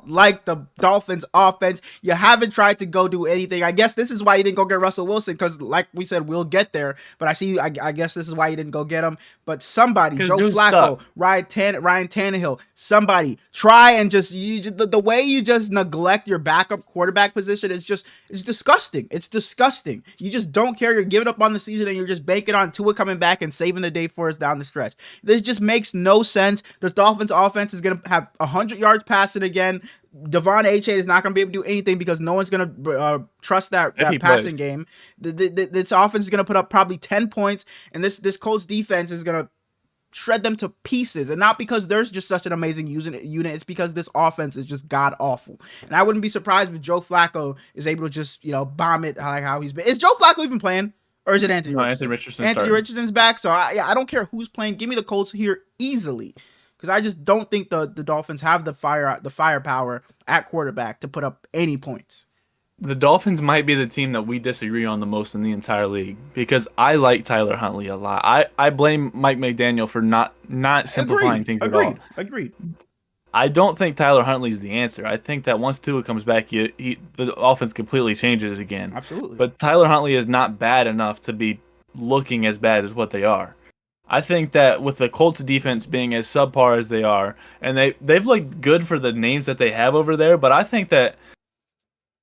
like the Dolphins offense. You haven't tried to go do anything. I guess this is why you didn't go get Russell Wilson, because like we said, we'll get there. But I guess this is why you didn't go get him. But somebody, Joe Flacco, Ryan Tannehill, somebody try and the way you just neglect your backup quarterback position is it's disgusting. It's disgusting. You just don't care. You're giving up on the season and you're just banking on Tua coming back and saving the day for us down the stretch. This just makes no sense. This Dolphins offense is going to have 100 yards passing again. Davante is not going to be able to do anything because no one's going to trust that passing game. This offense is going to put up probably 10 points, and this Colts defense is going to shred them to pieces. And not because there's just such an amazing unit, it's because this offense is just god awful. And I wouldn't be surprised if Joe Flacco is able to just, bomb it like how he's been. Is Joe Flacco even playing? Or is it Anthony Richardson? Anthony Richardson's back, so I don't care who's playing. Give me the Colts here easily. Because I just don't think the Dolphins have the firepower at quarterback to put up any points. The Dolphins might be the team that we disagree on the most in the entire league, because I like Tyler Huntley a lot. I blame Mike McDaniel for not simplifying things at all. Agreed. I don't think Tyler Huntley's the answer. I think that once Tua comes back, the offense completely changes again. Absolutely. But Tyler Huntley is not bad enough to be looking as bad as what they are. I think that with the Colts defense being as subpar as they are, and they've looked good for the names that they have over there, but I think that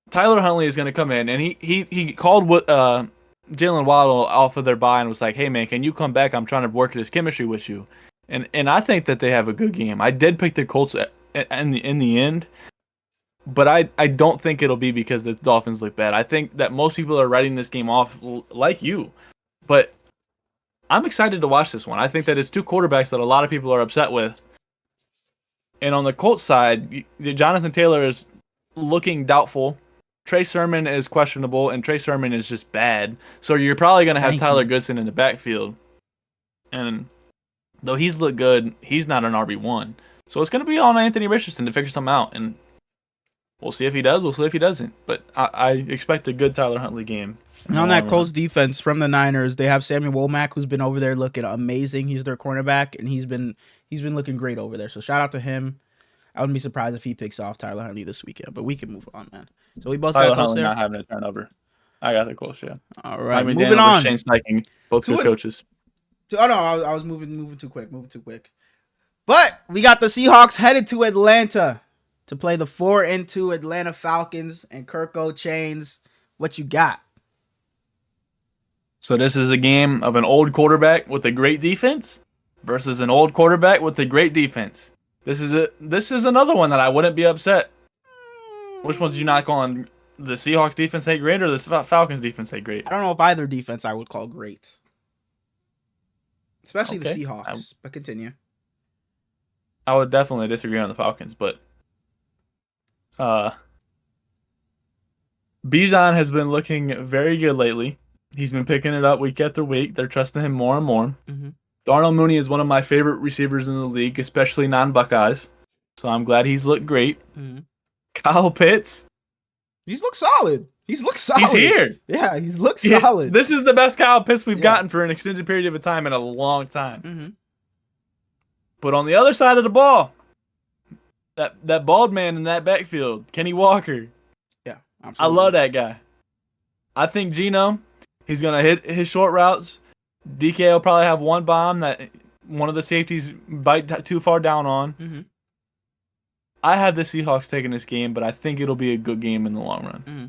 Tyler Huntley is going to come in, and he called Jalen Waddle off of their bye and was like, "Hey man, can you come back? I'm trying to work this chemistry with you." And I think that they have a good game. I did pick the Colts in the end, but I don't think it'll be because the Dolphins look bad. I think that most people are writing this game off like you, but I'm excited to watch this one. I think that it's 2 quarterbacks that a lot of people are upset with. And on the Colts side, Jonathan Taylor is looking doubtful. Trey Sermon is questionable, and Trey Sermon is just bad. So you're probably going to have Tyler Goodson in the backfield. And though he's looked good, he's not an RB1. So it's going to be on Anthony Richardson to figure something out. And we'll see if he does. We'll see if he doesn't. But I expect a good Tyler Huntley game. And on that Colts defense from the Niners, they have Samuel Womack, who's been over there looking amazing. He's their cornerback, and he's been looking great over there. So shout out to him. I wouldn't be surprised if he picks off Tyler Huntley this weekend. But we can move on, man. So we both got Colts there. Not having a turnover. I got the Colts, yeah. All right, moving on. Shane Steichen, both good coaches. Oh no, I was moving too quick. But we got the Seahawks headed to Atlanta to play the 4-2 Atlanta Falcons and Kirko Chains. What you got? So this is a game of an old quarterback with a great defense versus an old quarterback with a great defense. This is it. This is another one that I wouldn't be upset. Which one did you not call on? The Seahawks defense ain't great or the Falcons defense ain't great? I don't know if either defense I would call great. Especially the Seahawks. But continue. I would definitely disagree on the Falcons, but Bijan has been looking very good lately. He's been picking it up week after week. They're trusting him more and more. Mm-hmm. Darnell Mooney is one of my favorite receivers in the league, especially non-Buckeyes. So I'm glad he's looked great. Mm-hmm. Kyle Pitts. He's looked solid. He's here. Yeah, he's looked solid. This is the best Kyle Pitts we've gotten for an extended period of time in a long time. Mm-hmm. But on the other side of the ball, that bald man in that backfield, Kenny Walker. Yeah, absolutely. I love that guy. I think Geno, he's going to hit his short routes. DK will probably have one bomb that one of the safeties bite too far down on. Mm-hmm. I have the Seahawks taking this game, but I think it'll be a good game in the long run. Mm-hmm.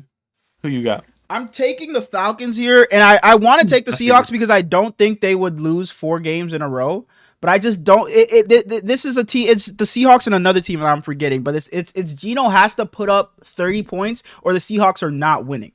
Who you got? I'm taking the Falcons here, and I want to take the Seahawks because I don't think they would lose 4 games in a row. But I just don't. This is a team. It's the Seahawks and another team that I'm forgetting. But it's Geno has to put up 30 points, or the Seahawks are not winning.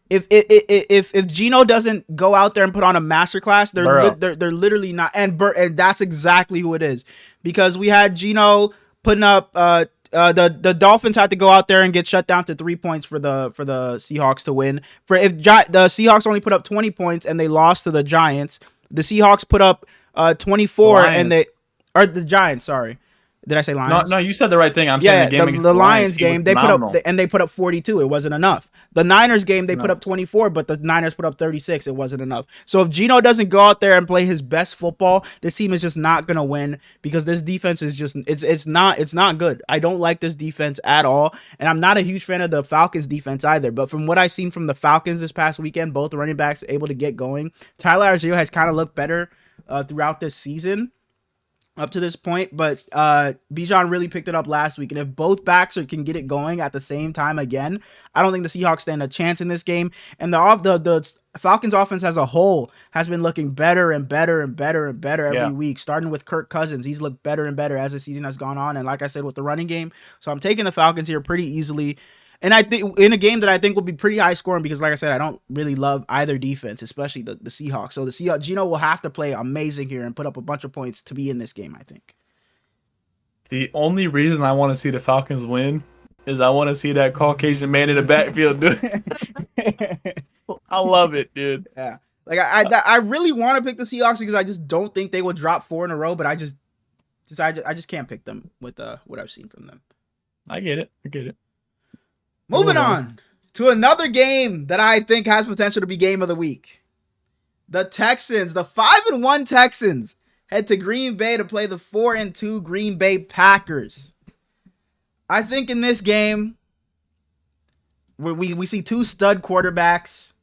If Geno doesn't go out there and put on a masterclass, they're literally not. And that's exactly who it is, because we had Geno putting up. The Dolphins had to go out there and get shut down to 3 points for the Seahawks to win. The Seahawks only put up 20 points and they lost to the Giants. The Seahawks put up 24 and the Giants. Sorry, did I say Lions? No, you said the right thing. I'm saying the Lions game they put up 42. It wasn't enough. The Niners game they put up 24, but the Niners put up 36. It wasn't enough. So if Geno doesn't go out there and play his best football, this team is just not gonna win because this defense is just it's not good. I don't like this defense at all, and I'm not a huge fan of the Falcons defense either. But from what I've seen from the Falcons this past weekend, both running backs able to get going. Tyler Algier has kind of looked better throughout this season up to this point, but Bijan really picked it up last week, and if both backs can get it going at the same time again, I don't think the Seahawks stand a chance in this game. And the Falcons offense as a whole has been looking better and better and better and better every week, starting with Kirk Cousins. He's looked better and better as the season has gone on, and like I said, with the running game. So I'm taking the Falcons here pretty easily. And I think in a game that I think will be pretty high scoring because, like I said, I don't really love either defense, especially the Seahawks. So the Seahawks, Geno will have to play amazing here and put up a bunch of points to be in this game, I think. The only reason I want to see the Falcons win is I want to see that Caucasian man in the backfield do it. I love it, dude. Yeah. Like I really want to pick the Seahawks because I just don't think they will drop 4 in a row, but I just can't pick them with what I've seen from them. I get it. Moving on to another game that I think has potential to be game of the week. The Texans, the 5-1 Texans, head to Green Bay to play the 4-2 Green Bay Packers. I think in this game, we see 2 stud quarterbacks,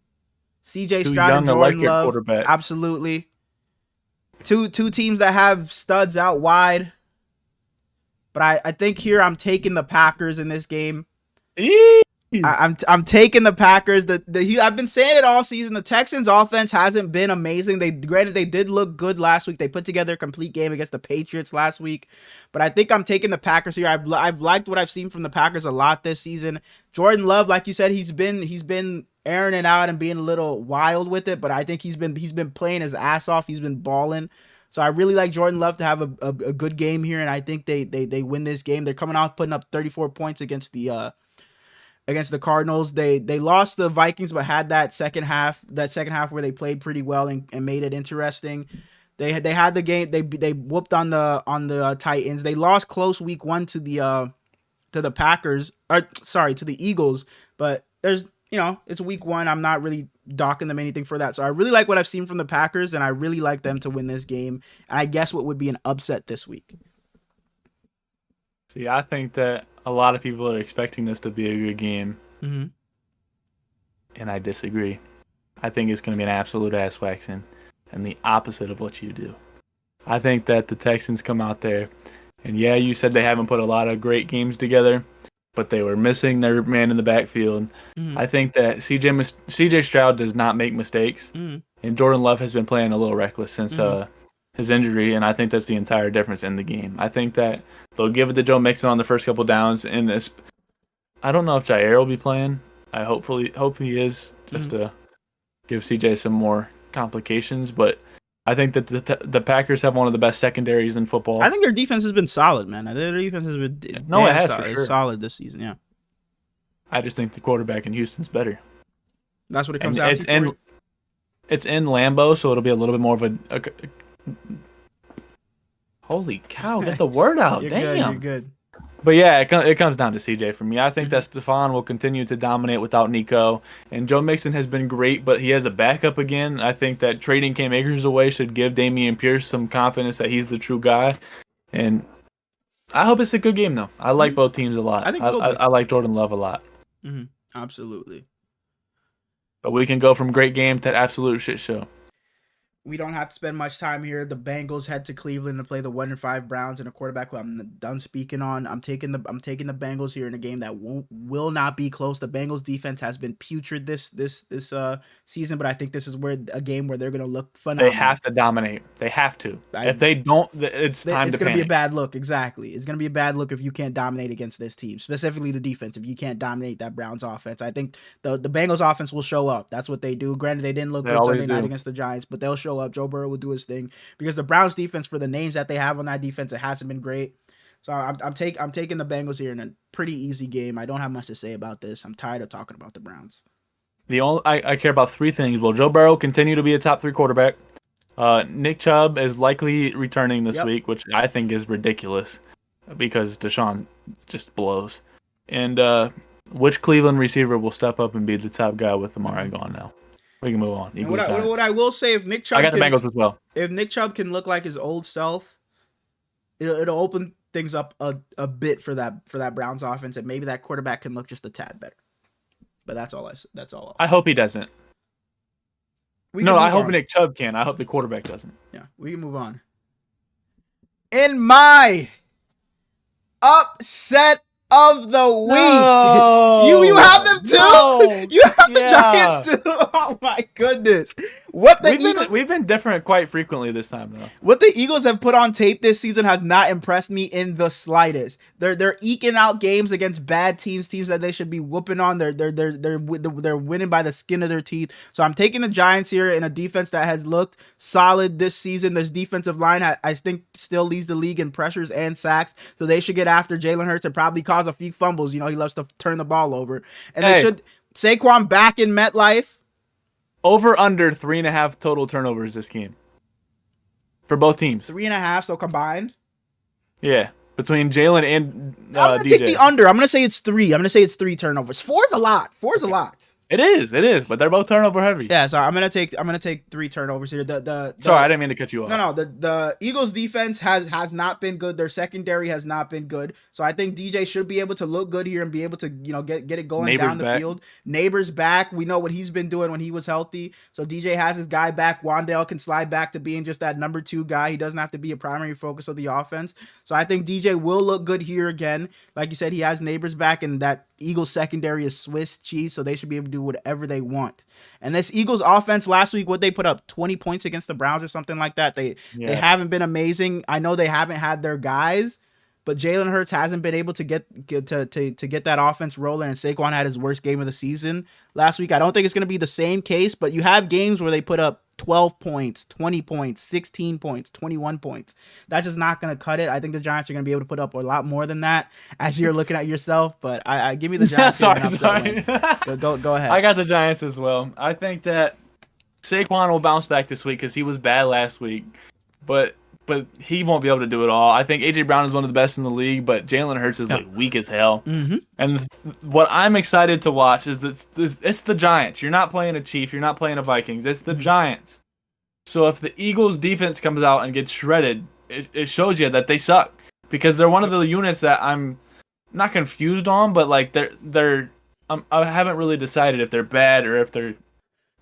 C.J. Stroud and Jordan Love. Absolutely. Two teams that have studs out wide. But I think here I'm taking the Packers in this game. I'm taking the Packers. I've been saying it all season. The Texans' offense hasn't been amazing. They did look good last week. They put together a complete game against the Patriots last week. But I think I'm taking the Packers here. I've liked what I've seen from the Packers a lot this season. Jordan Love, like you said, he's been airing it out and being a little wild with it. But I think he's been playing his ass off. He's been balling. So I really like Jordan Love to have a good game here, and I think they win this game. They're coming off putting up 34 points against the Cardinals. They lost the Vikings, but had that second half where they played pretty well and made it interesting. They had the game. They whooped on the Titans. They lost close week 1 to the Packers. To the Eagles. But it's week 1. I'm not really docking them anything for that. So I really like what I've seen from the Packers, and I really like them to win this game. And I guess what would be an upset this week. See, I think that a lot of people are expecting this to be a good game. Mm-hmm. And I disagree. I think it's going to be an absolute ass waxing and the opposite of what you do. I think that the Texans come out there, and yeah, you said they haven't put a lot of great games together, but they were missing their man in the backfield. Mm-hmm. I think that C.J. Stroud does not make mistakes, and Jordan Love has been playing a little reckless since his injury, and I think that's the entire difference in the game. I think that they'll give it to Joe Mixon on the first couple downs, and I don't know if Jair will be playing. I hope he is, just to give CJ some more complications, but I think that the Packers have one of the best secondaries in football. I think their defense has been solid, man. Their defense has been for sure. Solid this season, yeah. I just think the quarterback in Houston's better. That's what it comes down to. It's in Lambeau, so it'll be a little bit more of a holy cow, get the word out. You're good. But yeah, it comes down to CJ for me. I think that Stephon will continue to dominate without Nico. And Joe Mixon has been great, but he has a backup again. I think that trading Cam Akers away should give Dameon Pierce some confidence that he's the true guy. And I hope it's a good game, though. I like both teams a lot. I like Jordan Love a lot. Mm-hmm. Absolutely. But we can go from great game to absolute shit show. We don't have to spend much time here. The Bengals head to Cleveland to play the 1-5 Browns and a quarterback who I'm done speaking on. I'm taking the Bengals here in a game that will not be close. The Bengals defense has been putrid this season, but I think this is a game where they're going to look phenomenal. They have to dominate. They have to. If they don't, it's time to panic. It's going to be a bad look. Exactly. It's going to be a bad look if you can't dominate against this team, specifically the defense. If you can't dominate that Browns offense, I think the Bengals offense will show up. That's what they do. Granted, they didn't look good Sunday night against the Giants, but they'll show up. Joe Burrow will do his thing because the Browns defense, for the names that they have on that defense, it hasn't been great. So I'm taking the Bengals here in a pretty easy game. I don't have much to say about this. I'm tired of talking about the Browns. I care about three things. Will Joe Burrow continue to be a top 3 quarterback? Nick Chubb is likely returning this week, which I think is ridiculous because Deshaun just blows. And which Cleveland receiver will step up and be the top guy with Amari gone now? We can move on. What I will say, if Nick Chubb, I got the Bengals as well. If Nick Chubb can look like his old self, it'll open things up a bit for that Browns offense, and maybe that quarterback can look just a tad better. But that's all. I hope he doesn't. I hope Nick Chubb can. I hope the quarterback doesn't. Yeah, we can move on. In my upset of the week. No, you have them too? No, you have the Giants too? Oh my goodness. We've been different quite frequently this time though. What the Eagles have put on tape this season has not impressed me in the slightest. They're eking out games against bad teams that they should be whooping on. They're winning by the skin of their teeth. So I'm taking the Giants here in a defense that has looked solid this season. This defensive line I think still leads the league in pressures and sacks. So they should get after Jalen Hurts and probably cause a few fumbles. You know, he loves to turn the ball over. And they should Saquon back in MetLife. Over under 3.5 total turnovers this game. For both teams. 3.5, so combined? Yeah. Between Jalen and I'm going to take the under. I'm going to say it's 3. I'm going to say it's 3 turnovers. 4 is a lot. 4 is a lot. It is, but they're both turnover heavy. Yeah, so I'm gonna take 3 turnovers here. Sorry, I didn't mean to cut you off. No, the Eagles defense has not been good. Their secondary has not been good. So I think DJ should be able to look good here and be able to, get it going down the field. Neighbors back. We know what he's been doing when he was healthy. So DJ has his guy back. Wandale can slide back to being just that number 2 guy. He doesn't have to be a primary focus of the offense. So I think DJ will look good here again. Like you said, he has Neighbors back, and that Eagles secondary is Swiss cheese, so they should be able to do whatever they want. And this Eagles offense last week, what they put up 20 points against the Browns or something like that. They haven't been amazing. I know they haven't had their guys, but Jalen Hurts hasn't been able to get that offense rolling, and Saquon had his worst game of the season last week. I don't think it's going to be the same case, but you have games where they put up 12 points, 20 points, 16 points, 21 points. That's just not going to cut it. I think the Giants are going to be able to put up a lot more than that as you're looking at yourself, but I give me the Giants. Sorry. Go ahead. I got the Giants as well. I think that Saquon will bounce back this week because he was bad last week, but he won't be able to do it all. I think A.J. Brown is one of the best in the league, but Jalen Hurts is weak as hell. Mm-hmm. And what I'm excited to watch is that it's the Giants. You're not playing a Chief. You're not playing a Vikings. It's the Giants. So if the Eagles defense comes out and gets shredded, it shows you that they suck because they're one of the units that I'm not confused on, but like I haven't really decided if they're bad or if they're,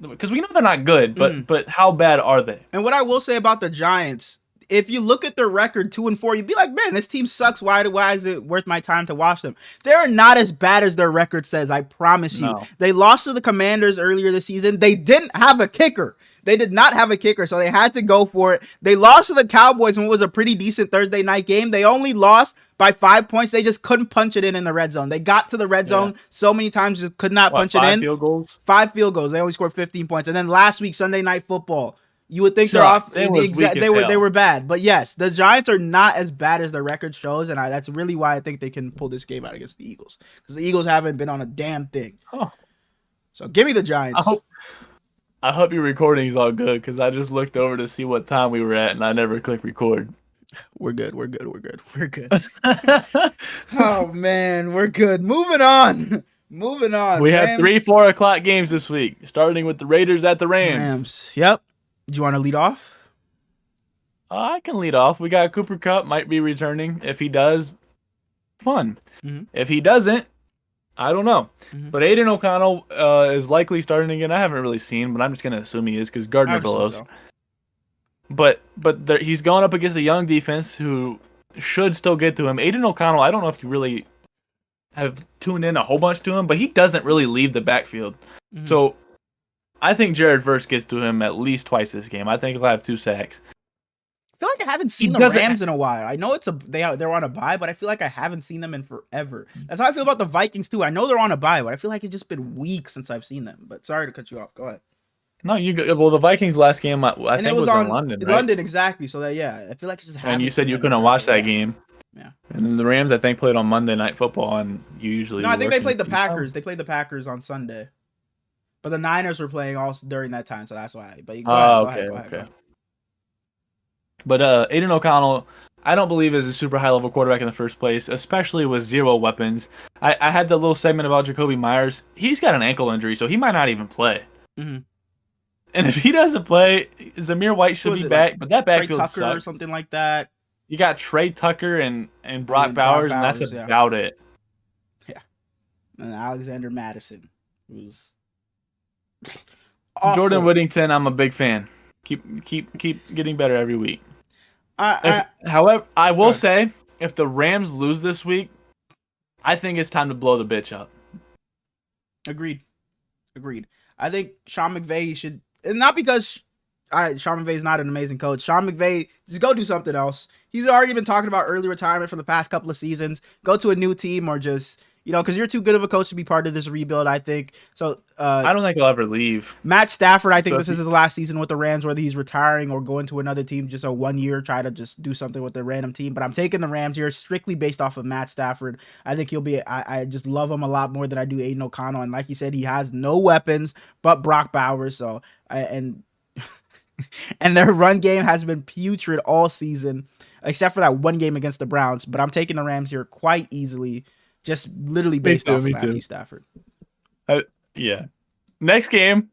because we know they're not good, but how bad are they? And what I will say about the Giants, if you look at their record 2-4, you'd be like, man, this team sucks. Why is it worth my time to watch them? They're not as bad as their record says. I promise you. They lost to the Commanders earlier this season. They didn't have a kicker. They did not have a kicker, so they had to go for it. They lost to the Cowboys when it was a pretty decent Thursday night game. They only lost by 5 points. They just couldn't punch it in the red zone. They got to the red zone so many times, just could not punch it in. 5 field goals? 5 field goals. They only scored 15 points. And then last week, Sunday Night Football, you would think they're off. They were bad. But yes, the Giants are not as bad as their record shows, and that's really why I think they can pull this game out against the Eagles, because the Eagles haven't been on a damn thing. Oh. So give me the Giants. I hope your recording is all good, because I just looked over to see what time we were at, and I never clicked record. We're good. Oh, man, we're good. Moving on. We have 3 4 o'clock games this week, starting with the Raiders at the Rams. Yep. Do you want to lead off? I can lead off. We got Cooper Kupp might be returning. If he does, fun. Mm-hmm. If he doesn't, I don't know. Mm-hmm. But Aiden O'Connell is likely starting again. I haven't really seen, but I'm just going to assume he is because Gardner Billows. So. But he's going up against a young defense who should still get to him. Aiden O'Connell, I don't know if you really have tuned in a whole bunch to him, but he doesn't really leave the backfield. Mm-hmm. So I think Jared Verse gets to him at least twice this game. I think he'll have 2 sacks. I feel like I haven't seen the Rams in a while. I know they're on a bye, but I feel like I haven't seen them in forever. That's how I feel about the Vikings too. I know they're on a bye, but I feel like it's just been weeks since I've seen them. But sorry to cut you off. Go ahead. No, the Vikings last game I think was in London. Right? London, exactly. So I feel like it's just. And you said you couldn't watch that game. Yeah. And then the Rams, I think, played on Monday Night Football, and you usually. No, I think they played the Packers. They played the Packers on Sunday, but the Niners were playing also during that time, so that's why. But go ahead. But Aiden O'Connell, I don't believe is a super high-level quarterback in the first place, especially with 0 weapons. I had the little segment about Jacoby Myers. He's got an ankle injury, so he might not even play. Mm-hmm. And if he doesn't play, Zamir White should be back, but that backfield sucks. Or something like that. You got Trey Tucker and Brock Bowers, and that's about it. Yeah. And Alexander Madison, who's Jordan Whittington, I'm a big fan. Keep getting better every week. However, I will say, if the Rams lose this week, I think it's time to blow the bitch up. Agreed. I think Sean McVay should, and not because Sean McVay is not an amazing coach. Sean McVay, just go do something else. He's already been talking about early retirement for the past couple of seasons. Go to a new team or just, because you're too good of a coach to be part of this rebuild, I think. So I don't think he'll ever leave. Matt Stafford, I think this is his last season with the Rams, whether he's retiring or going to another team, just a 1 year, try to just do something with the random team. But I'm taking the Rams here strictly based off of Matt Stafford. I think he'll be, I just love him a lot more than I do Aiden O'Connell. And like you said, he has no weapons but Brock Bowers. So, and their run game has been putrid all season, except for that one game against the Browns. But I'm taking the Rams here quite easily. Just literally based off of Matthew Stafford. Yeah. Next game,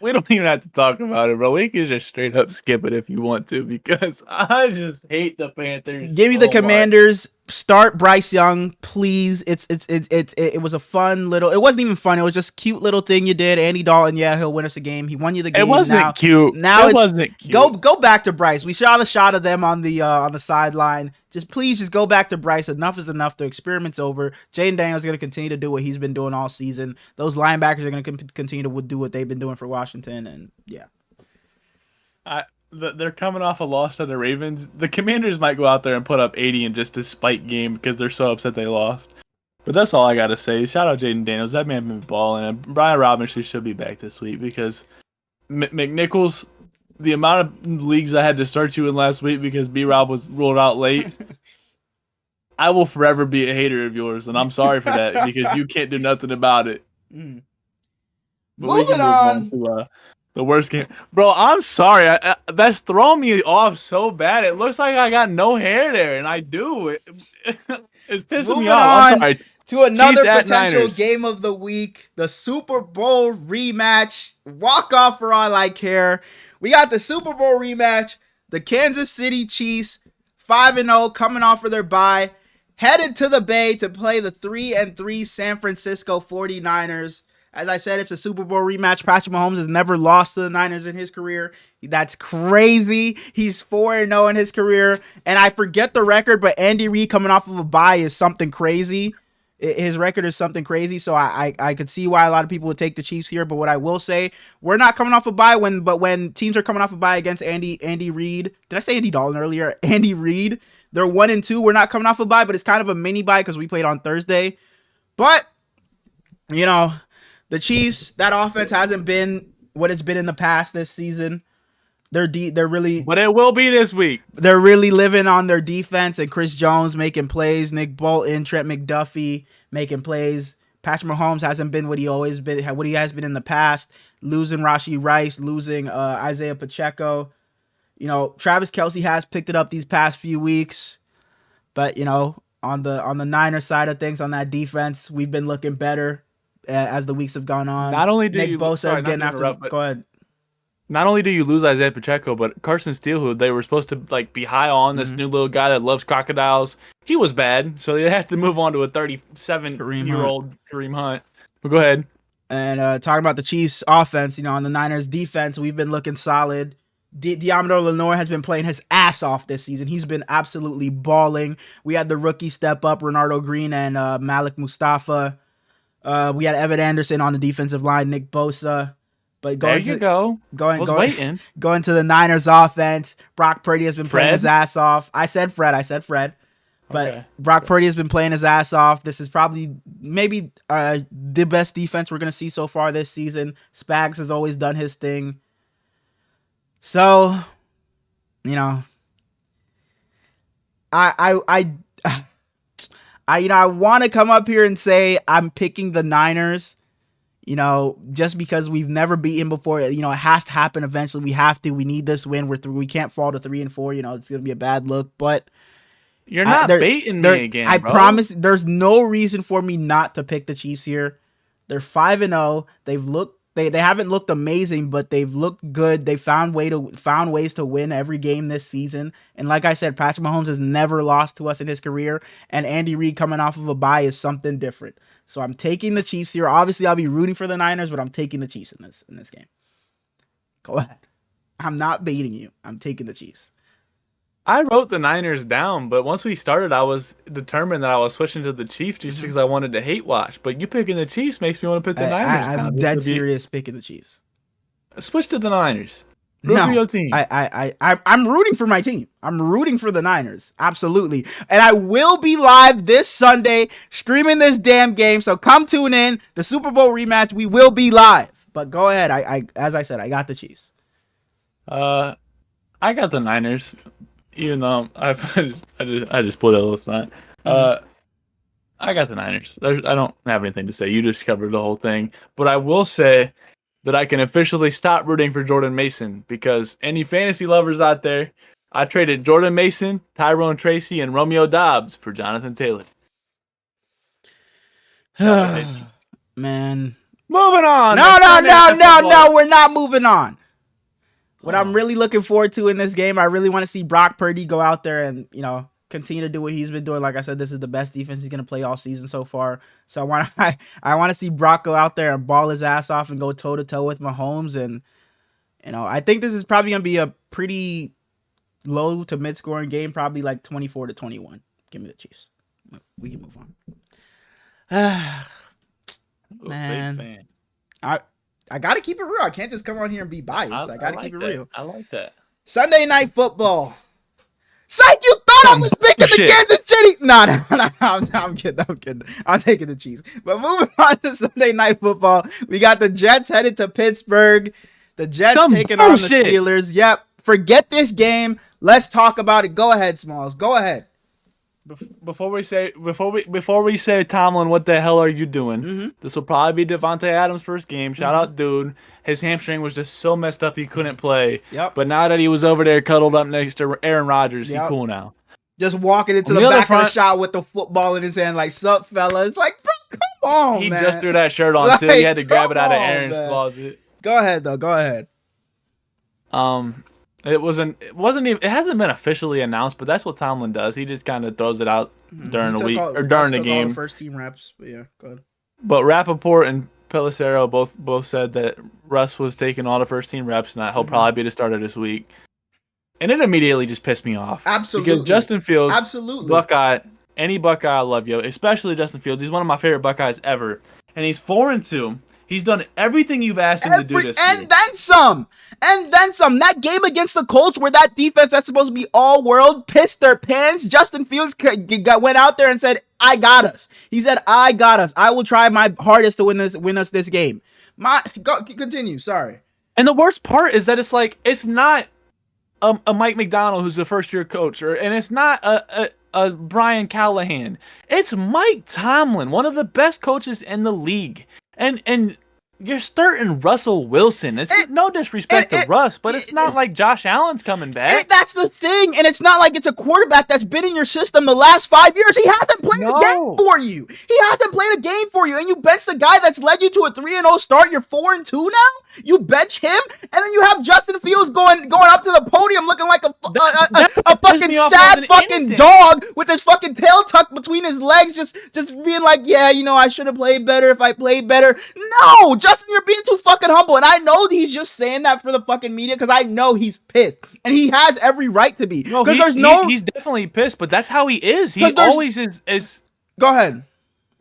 we don't even have to talk about it, bro. We can just straight up skip it if you want to, because I just hate the Panthers. Give me the Commanders. Start Bryce Young, please. It was a fun little. It wasn't even fun. It was just cute little thing you did. Andy Dalton, he'll win us a game. He won you the game. It wasn't cute. Now it wasn't cute. Go back to Bryce. We saw the shot of them on the sideline. Please go back to Bryce. Enough is enough. The experiment's over. Jaden Daniels is going to continue to do what he's been doing all season. Those linebackers are going to continue to do what they've been doing for Washington, and yeah. They're coming off a loss to the Ravens. The Commanders might go out there and put up 80 in just a spite game because they're so upset they lost. But that's all I got to say. Shout out Jaden Daniels. That man been balling. And Brian Robinson should be back this week because McNichols, the amount of leagues I had to start you in last week because B-Rob was ruled out late, I will forever be a hater of yours. And I'm sorry for that because you can't do nothing about it. Mm. But moving on to the worst game. Bro, I'm sorry. That's throwing me off so bad. It looks like I got no hair there, and I do. It's pissing me off. I'm sorry. To another potential game of the week, the Super Bowl rematch. Walk off for all I care. We got the Super Bowl rematch. The Kansas City Chiefs, 5-0, coming off of their bye, headed to the Bay to play the 3-3 San Francisco 49ers. As I said, it's a Super Bowl rematch. Patrick Mahomes has never lost to the Niners in his career. That's crazy. He's 4-0 in his career. And I forget the record, but Andy Reid coming off of a bye is something crazy. His record is something crazy. So I could see why a lot of people would take the Chiefs here. But what I will say, we're not coming off a bye when teams are coming off a bye against Andy Reid. Did I say Andy Dalton earlier? Andy Reid. They're 1-2. We're not coming off a bye, but it's kind of a mini bye because we played on Thursday. But, the Chiefs, that offense hasn't been what it's been in the past this season. They're really, but it will be this week. They're really living on their defense and Chris Jones making plays, Nick Bolton, Trent McDuffie making plays. Patrick Mahomes hasn't been what he has been in the past. Losing Rashee Rice, losing Isaiah Pacheco. Travis Kelce has picked it up these past few weeks, but on the Niners side of things, on that defense, we've been looking better as the weeks have gone on. Not only do Nick Bosa is getting after. Go ahead. Not only do you lose Isaiah Pacheco, but Carson Steele, who they were supposed to be high on, this new little guy that loves crocodiles, he was bad, so they had to move on to a 37-year-old Kareem Hunt. But go ahead. And talking about the Chiefs' offense, on the Niners' defense, we've been looking solid. Diamador Lenore has been playing his ass off this season. He's been absolutely balling. We had the rookie step up, Renardo Green and Malik Mustafa. We had Evan Anderson on the defensive line, Nick Bosa. But going to the Niners offense, Brock Purdy has been playing his ass off. I said Fred. But okay. Brock Purdy has been playing his ass off. This is maybe the best defense we're going to see so far this season. Spags has always done his thing. So, I want to come up here and say I'm picking the Niners, just because we've never beaten before. It has to happen eventually. We have to. We need this win. We can't fall to 3-4. It's going to be a bad look, but you're not baiting me again, I bro. promise there's no reason for me not to pick the Chiefs here. They're 5-0. They haven't looked amazing, but they've looked good. They found ways to win every game this season. And like I said, Patrick Mahomes has never lost to us in his career, and Andy Reid coming off of a bye is something different. So I'm taking the Chiefs here. Obviously, I'll be rooting for the Niners, but I'm taking the Chiefs in this game. Go ahead. I'm not baiting you. I'm taking the Chiefs. I wrote the Niners down, but once we started, I was determined that I was switching to the Chiefs just because I wanted to hate watch. But you picking the Chiefs makes me want to pick the Niners. I'm dead serious picking the Chiefs. Switch to the Niners. Root for your team. I'm rooting for my team. I'm rooting for the Niners. Absolutely. And I will be live this Sunday streaming this damn game. So come tune in. The Super Bowl rematch. We will be live. But go ahead. As I said, I got the Chiefs. I got the Niners. Even though I just put a little sign. I got the Niners. I don't have anything to say. You just covered the whole thing. But I will say that I can officially stop rooting for Jordan Mason because any fantasy lovers out there, I traded Jordan Mason, Tyrone Tracy, and Romeo Doubs for Jonathan Taylor. Man. Moving on. No, we're not moving on. What I'm really looking forward to in this game, I really want to see Brock Purdy go out there and, continue to do what he's been doing. Like I said, this is the best defense he's going to play all season so far. So I want to see Brock go out there and ball his ass off and go toe-to-toe with Mahomes. And, I think this is probably going to be a pretty low to mid-scoring game, probably like 24-21. Give me the Chiefs. We can move on. Man. I got to keep it real. I can't just come on here and be biased. I got to keep it real. I like that. Sunday Night Football. Psych, you thought I was picking the Kansas City. No, I'm kidding. I'm taking the Chiefs. But moving on to Sunday Night Football, we got the Jets headed to Pittsburgh. The Jets taking on the Steelers. Yep. Forget this game. Let's talk about it. Go ahead, Smallz. Go ahead. Before we say Tomlin, what the hell are you doing? This will probably be Davante Adams' first game. Shout out, dude. His hamstring was just so messed up he couldn't play. Yep. But now that he was over there cuddled up next to Aaron Rodgers, he's cool now. Just walking into the back of the shot with the football in his hand, like, sup, fellas? Like, bro, come on, he man. Just threw that shirt on too. He had to grab it out of Aaron's closet. Go ahead, though. Go ahead. It hasn't been officially announced, but that's what Tomlin does. He just kind of throws it out during the week or during the game. First team reps, but yeah, go ahead. But Rappaport Pelissero both said that Russ was taking all the first team reps and that he'll probably be the starter this week. And it immediately just pissed me off. Absolutely. Because Justin Fields, absolutely, Buckeye, any Buckeye I love you, especially Justin Fields. He's one of my favorite Buckeyes ever. And he's 4-2. He's done everything you've asked him to do this year. And then some. And then some. That game against the Colts where that defense that's supposed to be all-world pissed their pants. Justin Fields went out there and said, I got us. He said, I got us. I will try my hardest to win us this game. Continue. Sorry. And the worst part is that it's not a Mike McDonald who's a first-year coach, and it's not a Brian Callahan. It's Mike Tomlin, one of the best coaches in the league. And you're starting Russell Wilson. It's no disrespect to Russ, but it's not like Josh Allen's coming back. That's the thing. And it's not like it's a quarterback that's been in your system the last 5 years. He hasn't played a game for you. He hasn't played a game for you. And you bench the guy that's led you to a 3-0 start. You're 4-2 now? You bench him, and then you have Justin Fields going up to the podium looking like a fucking sad fucking dog with his fucking tail tucked between his legs, just being like, yeah, I should have played better if I played better. No, Justin, you're being too fucking humble, and I know he's just saying that for the fucking media because I know he's pissed, and he has every right to be. Because he's definitely pissed, but that's how he is. He always is. Go ahead.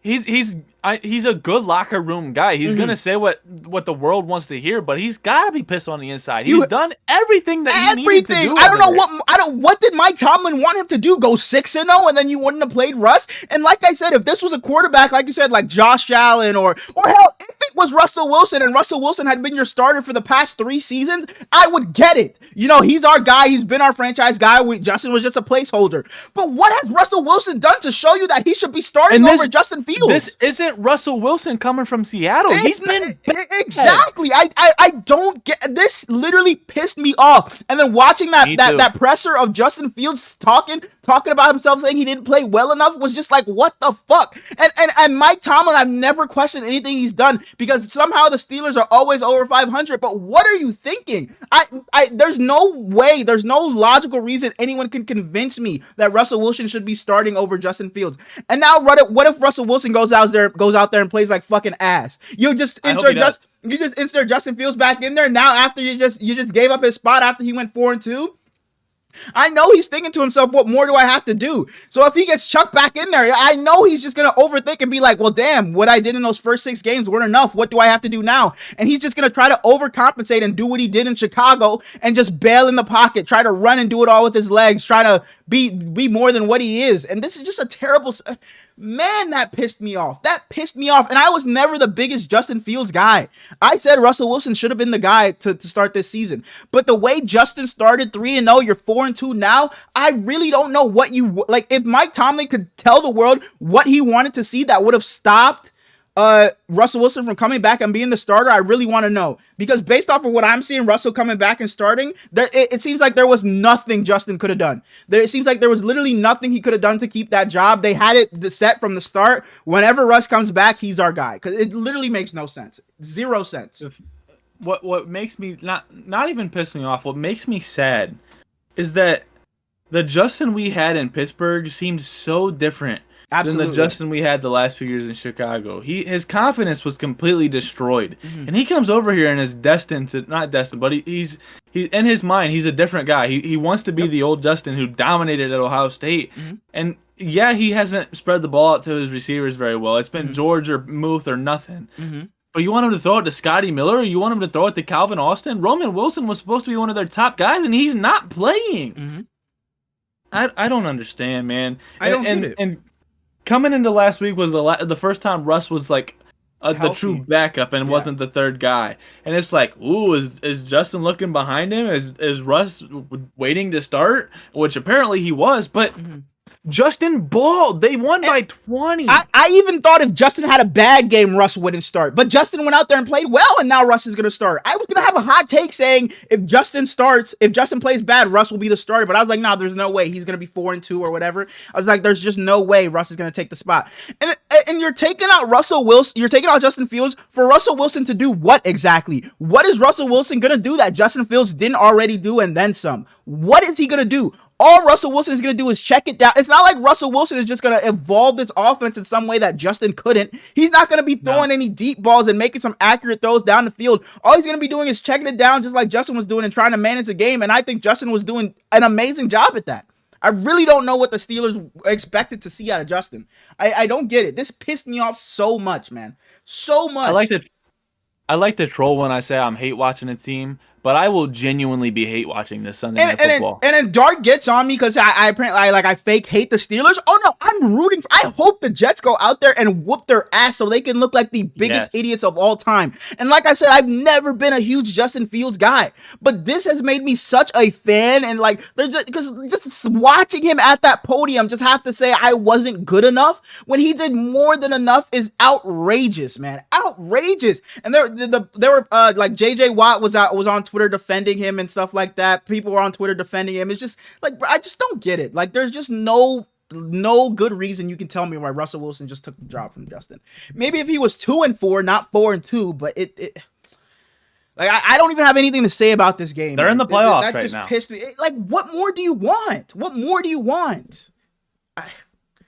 He's a good locker room guy. He's gonna say what the world wants to hear, but he's gotta be pissed on the inside. He's done everything that he needed to do. What did Mike Tomlin want him to do? Go 6-0 and then you wouldn't have played Russ? And like I said, if this was a quarterback, like you said, like Josh Allen or hell, if it was Russell Wilson and Russell Wilson had been your starter for the past 3 seasons, I would get it. He's our guy. He's been our franchise guy. Justin was just a placeholder. But what has Russell Wilson done to show you that he should be starting over Justin Fields? This isn't Russell Wilson coming from Seattle. He's been exactly. I don't get this. Literally pissed me off. And then watching that presser of Justin Fields talking about himself, saying he didn't play well enough, was just like, what the fuck? And Mike Tomlin, I've never questioned anything he's done because somehow the Steelers are always over 500. But what are you thinking? There's no way, there's no logical reason anyone can convince me that Russell Wilson should be starting over Justin Fields. And now what if Russell Wilson goes out there and plays like fucking ass? You just insert Justin Fields back in there now after you just gave up his spot after he went 4-2. I know he's thinking to himself, what more do I have to do? So if he gets chucked back in there, I know he's just going to overthink and be like, well, damn, what I did in those first 6 games weren't enough. What do I have to do now? And he's just going to try to overcompensate and do what he did in Chicago and just bail in the pocket, try to run and do it all with his legs, try to be more than what he is. And this is just a terrible... Man, that pissed me off. And I was never the biggest Justin Fields guy. I said Russell Wilson should have been the guy to start this season. But the way Justin started 3-0, you're 4-2 now, I really don't know what you... Like, if Mike Tomlin could tell the world what he wanted to see that would have stopped Russell Wilson from coming back and being the starter, I really want to know. Because based off of what I'm seeing, Russell coming back and starting, it seems like there was nothing Justin could have done. It seems like there was literally nothing he could have done to keep that job. They had it set from the start. Whenever Russ comes back, he's our guy. Because it literally makes no sense. 0 sense. What makes me not even piss me off, what makes me sad is that the Justin we had in Pittsburgh seemed so different than the Justin we had the last few years in Chicago. His confidence was completely destroyed. And he comes over here and is destined to, not destined, but he's in his mind, he's a different guy. He wants to be the old Justin who dominated at Ohio State. And yeah, he hasn't spread the ball out to his receivers very well. It's been George or Muth or nothing. But you want him to throw it to Scotty Miller, or you want him to throw it to Calvin Austin? Roman Wilson was supposed to be one of their top guys, and he's not playing. I don't understand, man. I don't get it. And coming into last week was the first time Russ was like the true backup and wasn't the third guy. And it's like, ooh, is Justin looking behind him? Is Russ waiting to start? Which apparently he was, but Justin balled. They won by 20. I even thought if Justin had a bad game, Russ wouldn't start. But Justin went out there and played well, and now Russ is going to start. I was going to have a hot take saying if Justin plays bad, Russ will be the starter. But I was like, nah, there's no way. He's going to be 4-2 or whatever. I was like, there's just no way Russ is going to take the spot. And you're taking out Russell Wilson. You're taking out Justin Fields for Russell Wilson to do what exactly? What is Russell Wilson going to do that Justin Fields didn't already do and then some? What is he going to do? All Russell Wilson is going to do is check it down. It's not like Russell Wilson is just going to evolve this offense in some way that Justin couldn't. He's not going to be throwing any deep balls and making some accurate throws down the field. All he's going to be doing is checking it down just like Justin was doing and trying to manage the game. And I think Justin was doing an amazing job at that. I really don't know what the Steelers expected to see out of Justin. I don't get it. This pissed me off so much, man. So much. I like to troll when I say I'm hate watching a team, but I will genuinely be hate watching this Sunday Night Football. And then Dart gets on me because I fake hate the Steelers. Oh no, I'm rooting for. I hope the Jets go out there and whoop their ass so they can look like the biggest idiots of all time. And like I said, I've never been a huge Justin Fields guy, but this has made me such a fan. And like, because just watching him at that podium, just have to say I wasn't good enough when he did more than enough is outrageous, man, outrageous. And there were like JJ Watt was on Twitter defending him and stuff like that. People were on Twitter defending him. It's just like, I just don't get it. Like, there's just no good reason you can tell me why Russell Wilson just took the job from Justin. Maybe if he was 2-4, not 4-2, but it like I don't even have anything to say about this game. They're in the playoffs right now. That just pissed me. Like, what more do you want? What more do you want?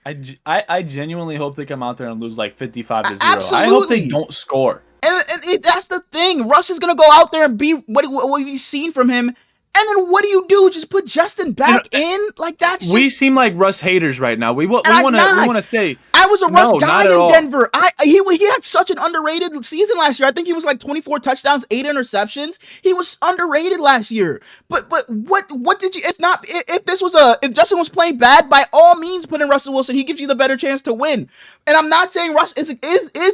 I genuinely hope they come out there and lose like 55-0. Absolutely. I hope they don't score. And that's the thing. Russ is going to go out there and be what we've seen from him. And then what do? Just put Justin back in? Like, that's just... We seem like Russ haters right now. We want to say... I was a Russ guy in Denver. He had such an underrated season last year. I think he was like 24 touchdowns, 8 interceptions. He was underrated last year. But what did you... It's not... If Justin was playing bad, by all means put in Russell Wilson. He gives you the better chance to win. And I'm not saying Russ is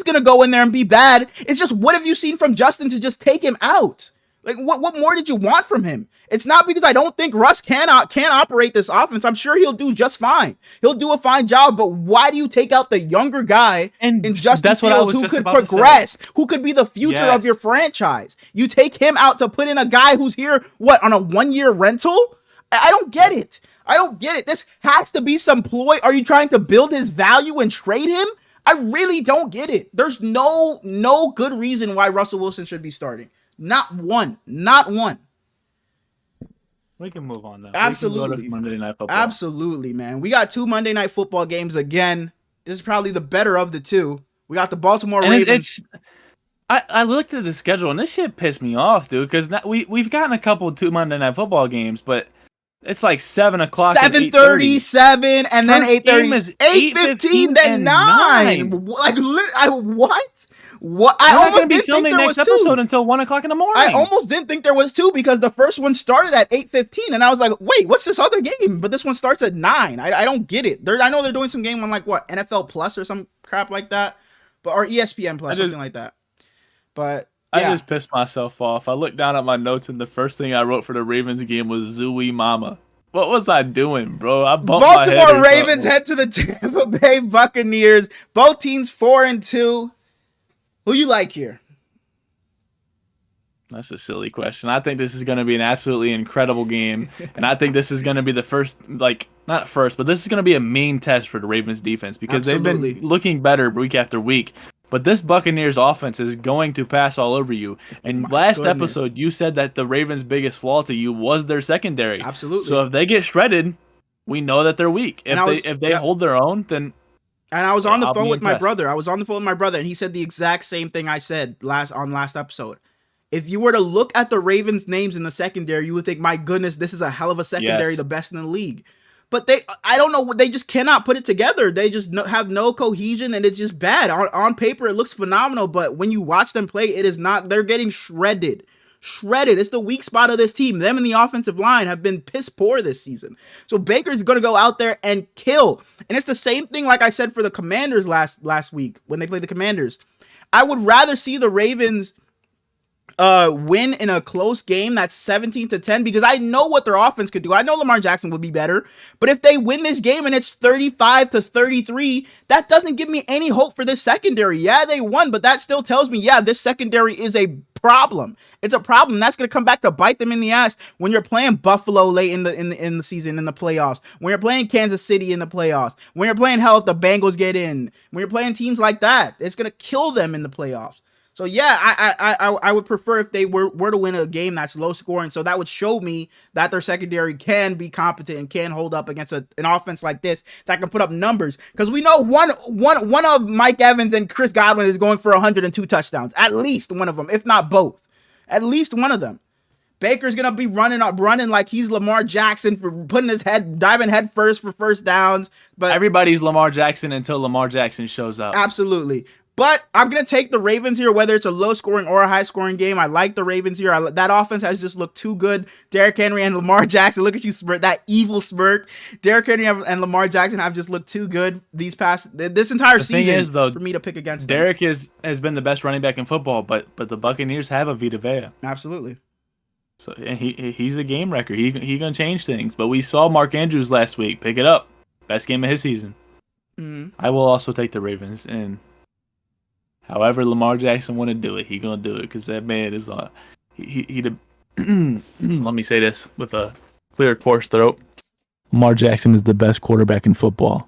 going to go in there and be bad. It's just, what have you seen from Justin to just take him out? Like, what more did you want from him? It's not because I don't think Russ can operate this offense. I'm sure he'll do just fine. He'll do a fine job, but why do you take out the younger guy in Justin Fields who could progress, who could be the future of your franchise? You take him out to put in a guy who's here, on a 1-year rental? I don't get it. I don't get it. This has to be some ploy. Are you trying to build his value and trade him? I really don't get it. There's no good reason why Russell Wilson should be starting. Not one. We can move on now. Absolutely. Monday Night Football. Absolutely, man. We got 2 Monday Night Football games again. This is probably the better of the two. We got the Baltimore Ravens. I looked at the schedule and this shit pissed me off, dude. Because we've gotten a couple 2 Monday Night Football games, but it's like 7 o'clock. 7:30, 7, and then 8:30, 8:15, then 9. Like, what? What? I almost didn't think there was 2 episode until 1 o'clock in the morning. I almost didn't think there was 2 because the first one started at 8:15, and I was like, "Wait, what's this other game?" But this one starts at 9. I don't get it. I know they're doing some game on like what, NFL Plus or some crap like that, or ESPN Plus, something like that. But yeah. I just pissed myself off. I looked down at my notes, and the first thing I wrote for the Ravens game was "Zooey Mama." What was I doing, bro? I bumped my head. Baltimore Ravens head to the Tampa Bay Buccaneers. Both teams 4-2. Who you like here? That's a silly question. I think this is going to be an absolutely incredible game. And I think this is going to be the first, not first, but this is going to be a main test for the Ravens defense because they've been looking better week after week. But this Buccaneers offense is going to pass all over you. And episode, you said that the Ravens' biggest flaw to you was their secondary. Absolutely. So if they get shredded, we know that they're weak. If they hold their own, then... And I was on the phone with my brother. And he said the exact same thing I said last episode. If you were to look at the Ravens' names in the secondary, you would think, my goodness, this is a hell of a secondary, the best in the league. But I don't know, they just cannot put it together. They just have no cohesion, and it's just bad. On paper, it looks phenomenal, but when you watch them play, it is not. They're getting shredded. It's the weak spot of this team. Them and the offensive line have been piss poor this season. So Baker's going to go out there and kill. And it's the same thing like I said for the Commanders last week when they played the Commanders. I would rather see the Ravens win in a close game that's 17-10 because I know what their offense could do. I know Lamar Jackson would be better, but if they win this game and it's 35-33, that doesn't give me any hope for this secondary. Yeah, they won, but that still tells me, this secondary is a problem. It's a problem. That's going to come back to bite them in the ass when you're playing Buffalo late in the season in the playoffs. When you're playing Kansas City in the playoffs. When you're playing if the Bengals get in. When you're playing teams like that, it's going to kill them in the playoffs. So yeah, I would prefer if they were to win a game that's low scoring. So that would show me that their secondary can be competent and can hold up against an offense like this that can put up numbers. Because we know one of Mike Evans and Chris Godwin is going for 102 touchdowns. At least one of them, if not both. At least one of them. Baker's gonna be running like he's Lamar Jackson for diving head first for first downs. But everybody's Lamar Jackson until Lamar Jackson shows up. Absolutely. But I'm going to take the Ravens here, whether it's a low-scoring or a high-scoring game. I like the Ravens here. That offense has just looked too good. Derrick Henry and Lamar Jackson, look at you, smirk, that evil smirk. Derrick Henry and Lamar Jackson have just looked too good this entire season for me to pick against them. Derrick has been the best running back in football, but the Buccaneers have a Vita Vea. Absolutely. So and he's the game wrecker. He's going to change things. But we saw Mark Andrews last week pick it up. Best game of his season. Mm-hmm. I will also take the Ravens, and however Lamar Jackson want to do it, he gonna do it because that man is let me say this with a clear, coarse throat. Lamar Jackson is the best quarterback in football.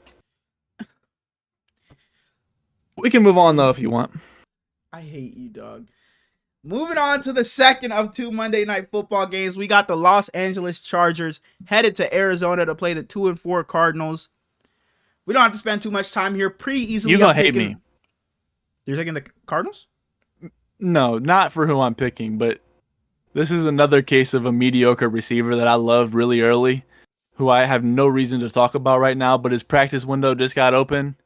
We can move on though if you want. I hate you, dog. Moving on to the second of 2 Monday Night Football games, we got the Los Angeles Chargers headed to Arizona to play the 2-4 Cardinals. We don't have to spend too much time here. Pretty easily. You're gonna hate me. You're taking the Cardinals? No, not for who I'm picking, but this is another case of a mediocre receiver that I loved really early, who I have no reason to talk about right now, but his practice window just got open.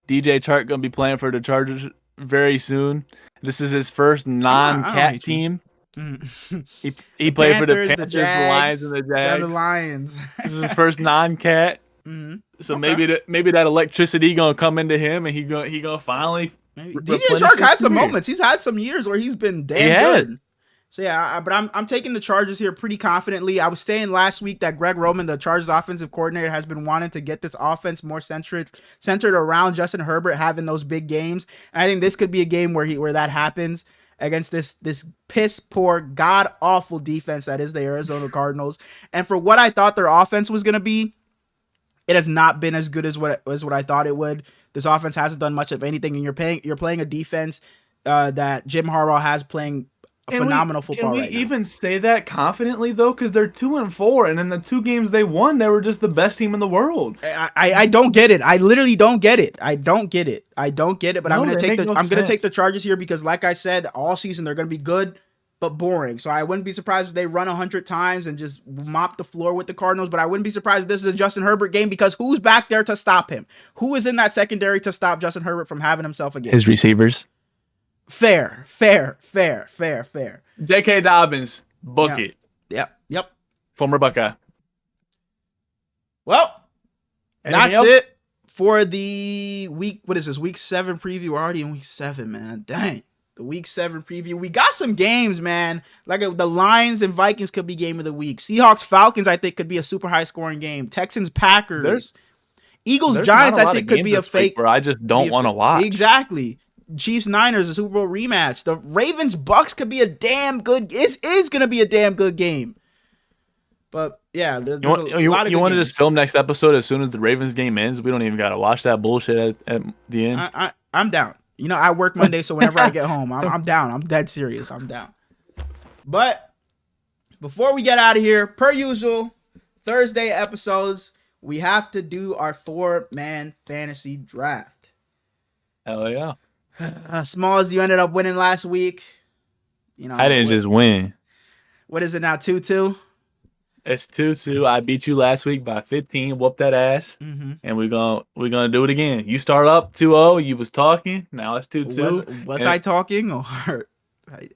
DJ Chark going to be playing for the Chargers very soon. This is his first non-cat team. He played for the Panthers, the Lions, and the Jags. The Lions. This is his first non-cat. Mm-hmm. So maybe that electricity gonna come into him, and he gonna finally. DJ Chark had some moments. He's had some years where he's been damn good. So yeah, but I'm taking the Chargers here pretty confidently. I was saying last week that Greg Roman, the Chargers offensive coordinator, has been wanting to get this offense more centered around Justin Herbert having those big games. And I think this could be a game where that happens against this piss poor, god awful defense that is the Arizona Cardinals. And for what I thought their offense was gonna be, it has not been as good as what I thought it would. This offense hasn't done much of anything, and you're playing a defense that Jim Harbaugh has playing phenomenal football right now. Can we even say that confidently though? Because they're 2-4, and in the 2 games they won, they were just the best team in the world. I don't get it. I literally don't get it. I don't get it. But I'm gonna take the Chargers here because, like I said, all season they're gonna be good but boring. So I wouldn't be surprised if they run 100 times and just mop the floor with the Cardinals. But I wouldn't be surprised if this is a Justin Herbert game because who's back there to stop him? Who is in that secondary to stop Justin Herbert from having himself again? His receivers. Fair. J.K. Dobbins, book it. Yep. Former Buckeye. Well, that's it for the week. What is this? Week 7 preview. We're already in week 7, man. Dang. The week 7 preview. We got some games, man. Like the Lions and Vikings could be game of the week. Seahawks, Falcons, I think could be a super high scoring game. Texans, Packers. Eagles, Giants, I think could be a fake. Where I just don't want to watch. Exactly. Chiefs, Niners, a Super Bowl rematch. The Ravens, Bucks could be a damn good. It is going to be a damn good game. But yeah, there's you want to just film next episode as soon as the Ravens game ends? We don't even got to watch that bullshit at the end. I'm down. You know, I work Monday, so whenever I get home, I'm down. I'm dead serious. I'm down. But before we get out of here, per usual, Thursday episodes, we have to do our 4-man fantasy draft. Hell yeah. Smallz, you ended up winning last week. You know, I didn't just win. What is it now, 2-2? It's 2-2. I beat you last week by 15. Whoop that ass. Mm-hmm. And we're gonna do it again. You start up 2-0. You was talking. Now it's 2-2. Was I talking or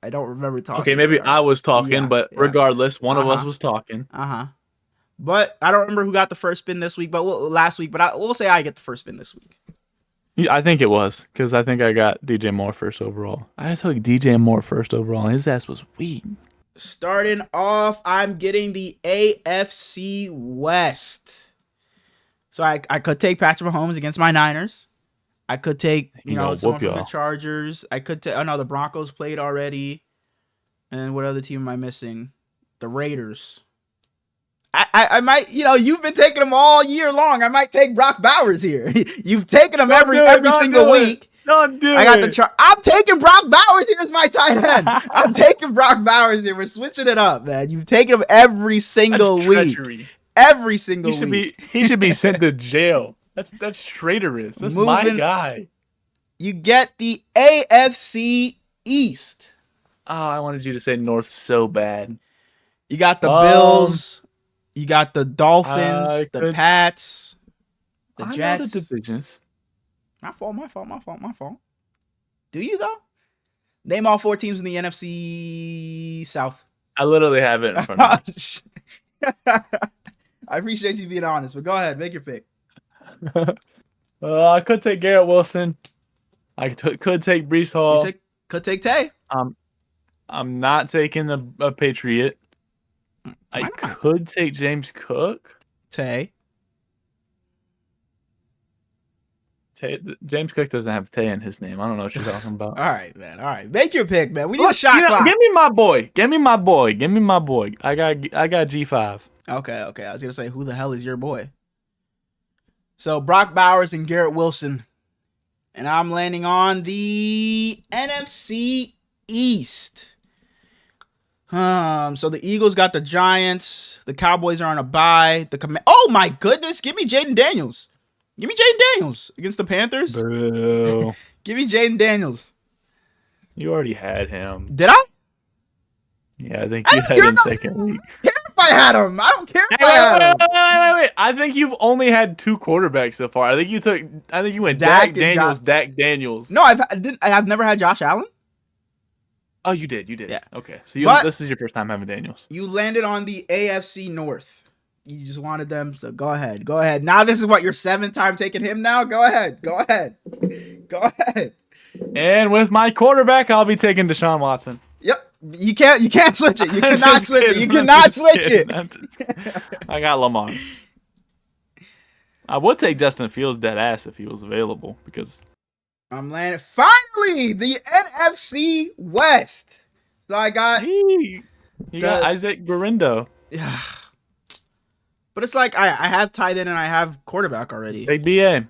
I don't remember talking. Okay, maybe I was talking, but regardless, one of us was talking. But I don't remember who got the first spin this week. But last week. But we'll say I get the first spin this week. Yeah, I think it was because I think I got DJ Moore first overall. I took DJ Moore first overall. His ass was weak. Starting off, I'm getting the AFC West. So I could take Patrick Mahomes against my Niners. I could take, someone from the Chargers. I could take, the Broncos played already. And what other team am I missing? The Raiders. I might, you've been taking them all year long. I might take Brock Bowers here. You've taken him every single week. Don't do I got the it. I'm taking Brock Bowers here as my tight end. I'm taking Brock Bowers here. We're switching it up, man. You've taken him every single That's week. treachery. Every single week. He should be sent to jail. That's traitorous. That's my guy. You get the AFC East. Oh, I wanted you to say North so bad. You got the Bills. You got the Dolphins, the Pats, the Jets. I know the divisions. My fault. Do you, though? Name all 4 teams in the NFC South. I literally have it in front of me. I appreciate you being honest, but go ahead. Make your pick. I could take Garrett Wilson. I could take Breece Hall. Could take Tay. I'm not taking a Patriot. I could take James Cook. Tay. James Cook doesn't have Tay in his name. I don't know what you're talking about. All right, man. All right. Make your pick, man. We need a shot clock. Give me my boy. I got G5. Okay. I was going to say, who the hell is your boy? So, Brock Bowers and Garrett Wilson. And I'm landing on the NFC East. So the Eagles got the Giants. The Cowboys are on a bye. Oh my goodness! Give me Jaden Daniels. Against the Panthers. Bro. Give me Jaden Daniels. You already had him. Did I? Yeah, I think you had him second week. I don't care if I had him. I don't care if I had him. Wait. I think you've only had 2 quarterbacks so far. I think you went Dak Daniels. No, I've never had Josh Allen. Oh, you did. Yeah. Okay. So this is your first time having Daniels. You landed on the AFC North. You just wanted them, so go ahead. Now this is what your 7th time taking him now? Go ahead. And with my quarterback, I'll be taking Deshaun Watson. Yep. You can't switch it. You cannot switch it. You cannot switch it. I got Lamar. I would take Justin Fields dead ass if he was available because I'm landing finally the NFC West. So I got you got Isaac Guerrero. Yeah. But it's like I have tight end and I have quarterback already. Take BA.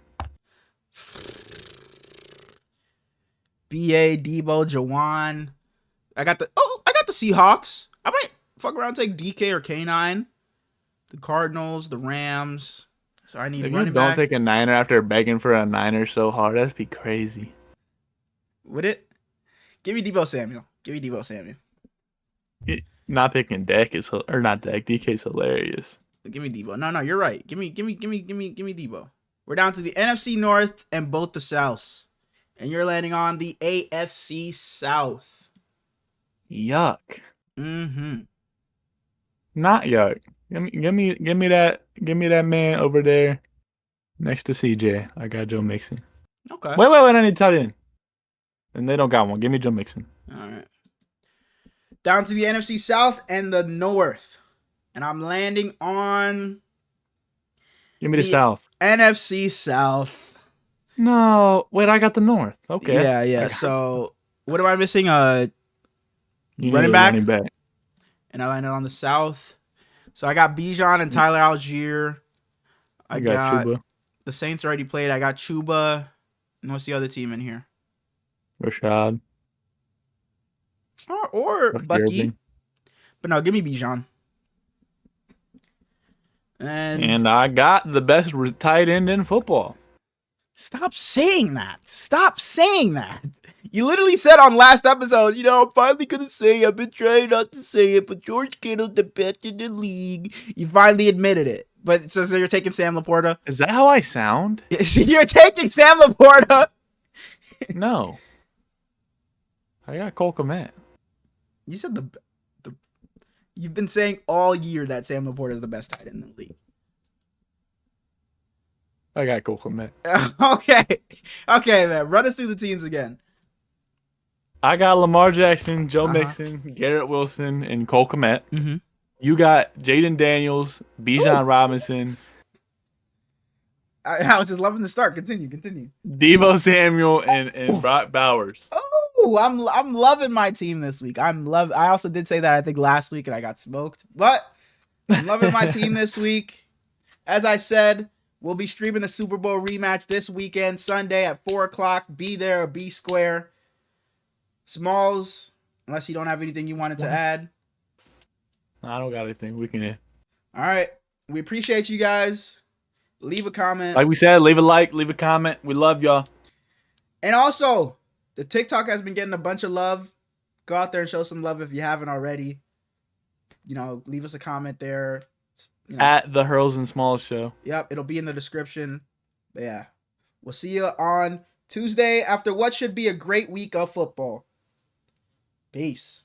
Debo, Jawan. I got the Seahawks. I might fuck around and take DK or K9. The Cardinals, the Rams. So I need running back. Don't take a Niner after begging for a Niner so hard. That'd be crazy. Would it? Give me Debo Samuel. Not picking Dak is not Dak. DK's hilarious. Give me Debo. No, you're right. Give me Debo. We're down to the NFC North and both the Souths. And you're landing on the AFC South. Yuck. Mm-hmm. Not yuck. Give me that man over there next to CJ. I got Joe Mixon. Okay. Wait, I need to tight end. And they don't got one. Give me Joe Mixon. All right. Down to the NFC South and the North. And I'm landing on Give me the South. NFC South. No. Wait, I got the North. Okay. Yeah. So what am I missing? Running back. And I landed on the South. So I got Bijan and Tyler Algier. I got Chuba. The Saints already played. I got Chuba. And what's the other team in here? Rashad. Or Bucky. But no, give me Bijan. And I got the best tight end in football. Stop saying that. You literally said on last episode, I'm finally going to say, I've been trying not to say it, but George Kittle's the best in the league. You finally admitted it. But so you're taking Sam Laporta? Is that how I sound? You're taking Sam Laporta? No. I got Cole Kmet. You said you've been saying all year that Sam Laporta is the best tight end in the league. I got Cole Kmet. Okay, man. Run us through the teams again. I got Lamar Jackson, Joe Mixon, Garrett Wilson, and Cole Kmet. Mm-hmm. You got Jaden Daniels, Bijan Robinson. I was just loving the start. Continue. Deebo Samuel and Brock Bowers. Oh, I'm loving my team this week. I also did say that I think last week and I got smoked, but I'm loving my team this week. As I said, We'll be streaming the Super Bowl rematch this weekend, Sunday at 4 o'clock. Be there or be square. Smallz, unless you don't have anything you wanted to add. I don't got anything. We can end. All right. We appreciate you guys. Leave a comment. Like we said, leave a like, leave a comment. We love y'all. And also, the TikTok has been getting a bunch of love. Go out there and show some love if you haven't already. Leave us a comment there. At the Hurls and Smallz Show. Yep, it'll be in the description. But yeah, we'll see you on Tuesday after what should be a great week of football. Peace.